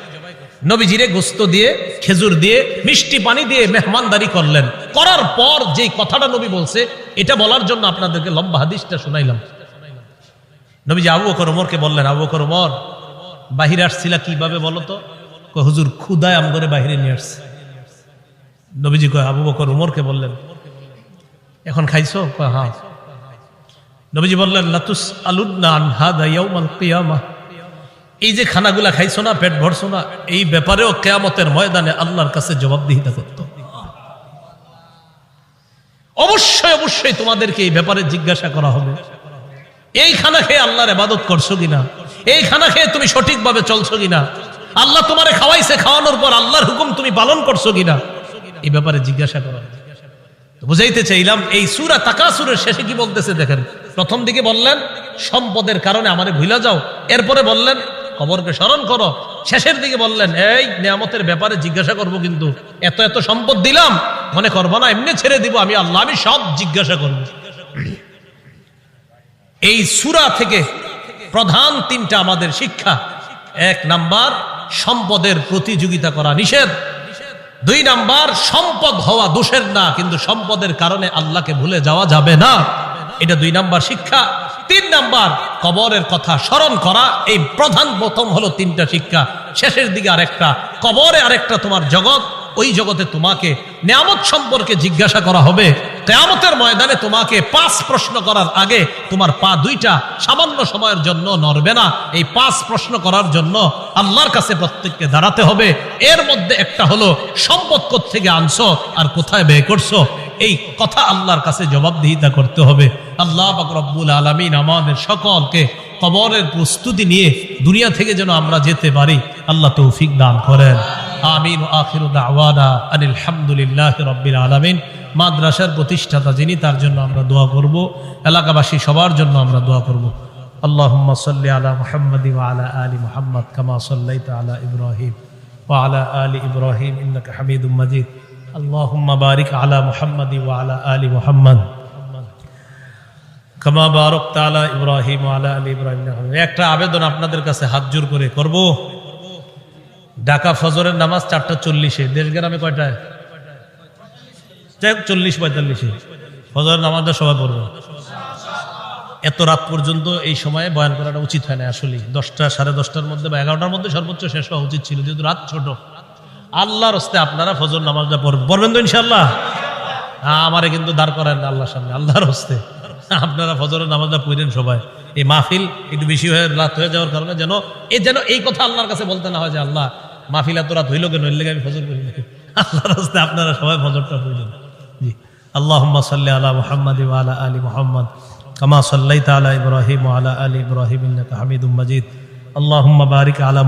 Speaker 1: নবীজিরে গোস্ত দিয়ে, খেজুর দিয়ে, মিষ্টি পানি দিয়ে মেহমানদারি করলেন। করার পর যে কথাটা নবী বলছে, এটা বলার জন্য আপনাদেরকে লম্বা হাদিসটা শুনাইলাম। নবীজি আবু বকর ওমরকে বললেন, আবু বকর, ওমর বাহিরে আসছিলা কিভাবে বলো তো? হুজুর ক্ষুধায় আম করে বাহিরে নিয়ে আসছে। নবীজি কয়, আবু বকর ওমরকে বললেন, এখন খাইছো? কয় হ্যাঁ। নবীজি বললেন, লাতুস আলুন্না আন হাদা ইয়াউমাল কিয়ামাহ, এই যে খানাগুলা খাইছো না, পেট ভরছো না, এই ব্যাপারেও কিয়ামতের ময়দানে আল্লাহর কাছে জবাবদিহিতা করতে হবে। অবশ্যই অবশ্যই তোমাদেরকে এই ব্যাপারে জিজ্ঞাসা করা হবে। এই খানা খেয়ে আল্লাহর ইবাদত করছো কিনা? এই খানা খেয়ে তুমি সঠিকভাবে চলছো কিনা? আল্লাহ তোমারে খাওয়াইছে, খাওয়ানোর পর আল্লাহর হুকুম তুমি পালন করছো কিনা? এই ব্যাপারে জিজ্ঞাসা করা হবে। বুঝাইতে চাইলাম, এই সূরা তাকাসুরের শেষে কি বলতেছে দেখেন। প্রথম দিকে বললেন সম্পদের কারণে আমারে ভুলা যাও, এরপরে বললেন কবরকে স্মরণ করো, শেষের দিকে বললেন এই নিয়ামতের ব্যাপারে জিজ্ঞাসা করব, কিন্তু এত এত সম্পদ দিলাম মনে করবো না এমনি ছেড়ে দিব আমি আল্লাহ, আমি সব জিজ্ঞাসা করব। এই সূরা থেকে প্রধান 3টা আমাদের শিক্ষা। 1 নাম্বার, সম্পদের প্রতিযোগিতা করা নিষেধ। 2 নাম্বার, সম্পদ হওয়া দোষের না, কিন্তু সম্পদের কারণে আল্লাহকে ভুলে যাওয়া যাবে না, এটা 2 নাম্বার শিক্ষা। 3 নাম্বার, কবরের কথা স্মরণ করা। এই প্রথম হলো 3টা শিক্ষা। শেষের দিকে আরেকটা, কবরে আরেকটা তোমার জগৎ, ওই জগতে তোমাকে নিয়ামত সম্পর্কে জিজ্ঞাসা করা হবে। কিয়ামতের ময়দানে তোমাকে 5 প্রশ্ন করার আগে তোমার পা 2টা সামান্য সময়ের জন্য নড়বে না। এই 5 প্রশ্ন করার জন্য আল্লাহর কাছে প্রত্যেককে দাঁড়াতে হবে। এর মধ্যে একটা হলো সম্পদ কোত্থেকে আনছো আর কোথায় ব্যয় করছো, এই কথা আল্লাহর কাছে জবাবদিহিতা করতে হবে। আল্লাহ পাক রব্বুল আলামিন আমাদের সকলকে কবরের প্রস্তুতি নিয়ে দুনিয়া থেকে যেন আমরা যেতে পারি, আল্লাহ তৌফিক দান করেন। আমিন। আখিরু দাওয়ানা আনিল হামদুলিল্লাহি রাব্বিল আলামিন। মাদ্রাসার প্রতিষ্ঠাতা যিনি, তার জন্য আমরা দোয়া করব, এলাকাবাসী সবার জন্য আমরা দোয়া করব। আল্লাহুম্মা সাল্লি আলা মুহাম্মাদ ওয়া আলা আলি মুহাম্মাদ কামা সাল্লাইতা আলা ইব্রাহিম ওয়া আলা আলি ইব্রাহিম ইন্নাকা হামিদুম মাজিদ। আল্লাহুম্মা বারিক আলা মুহাম্মাদ ওয়া আলা আলি মুহাম্মাদ কামা বারাকতা আলা ইব্রাহিম ওয়া আলা আলি ইব্রাহিম। একটা আবেদন আপনাদের কাছে হাত জোর করে করব। ঢাকা ফজরের নামাজ 4:40-এ, দেশগ্রামে কয়টায়? 40-45-এ ফজরের নামাজটা সবাই পড়বে। এত রাত পর্যন্ত এই সময়ে বয়ান করাটা উচিত হয় না আসলে। 10টা, 10:30টার মধ্যে বা 11টার মধ্যে সর্বোচ্চ শেষ হওয়া উচিত ছিল, যেহেতু রাত ছোট। আল্লাহর হস্তে আপনারা ফজর নামাজটা পড়বেন তো ইনশাআল্লাহ? আমারে কিন্তু দাঁড় করেন না আল্লাহর সামনে, আল্লাহর হস্তে আপনারা ফজরের নামাজটা পড়েন সবাই। এই মাহফিল একটু বেশি হয়ে রাত হয়ে যাওয়ার কারণে যেন এই কথা আল্লাহর কাছে বলতে না হয় যে আল্লাহ মাহফিল এত রাত হইল কেন, এর লেগে আমি ফজর পড়ি না। আল্লাহর হস্তে আপনারা সবাই ফজরটা পড়েন। জি, আল্লাহুম্মা সাল্লি আলা মুহাম্মাদ ওয়া আলা আলি মুহাম্মাদ কামা সাল্লাইতা আলা ইব্রাহিম ওয়া আলা আলি ইব্রাহিম ইন্নাকা হামিদুম মাজিদ। আল্লাহুম্মা বারিক আলা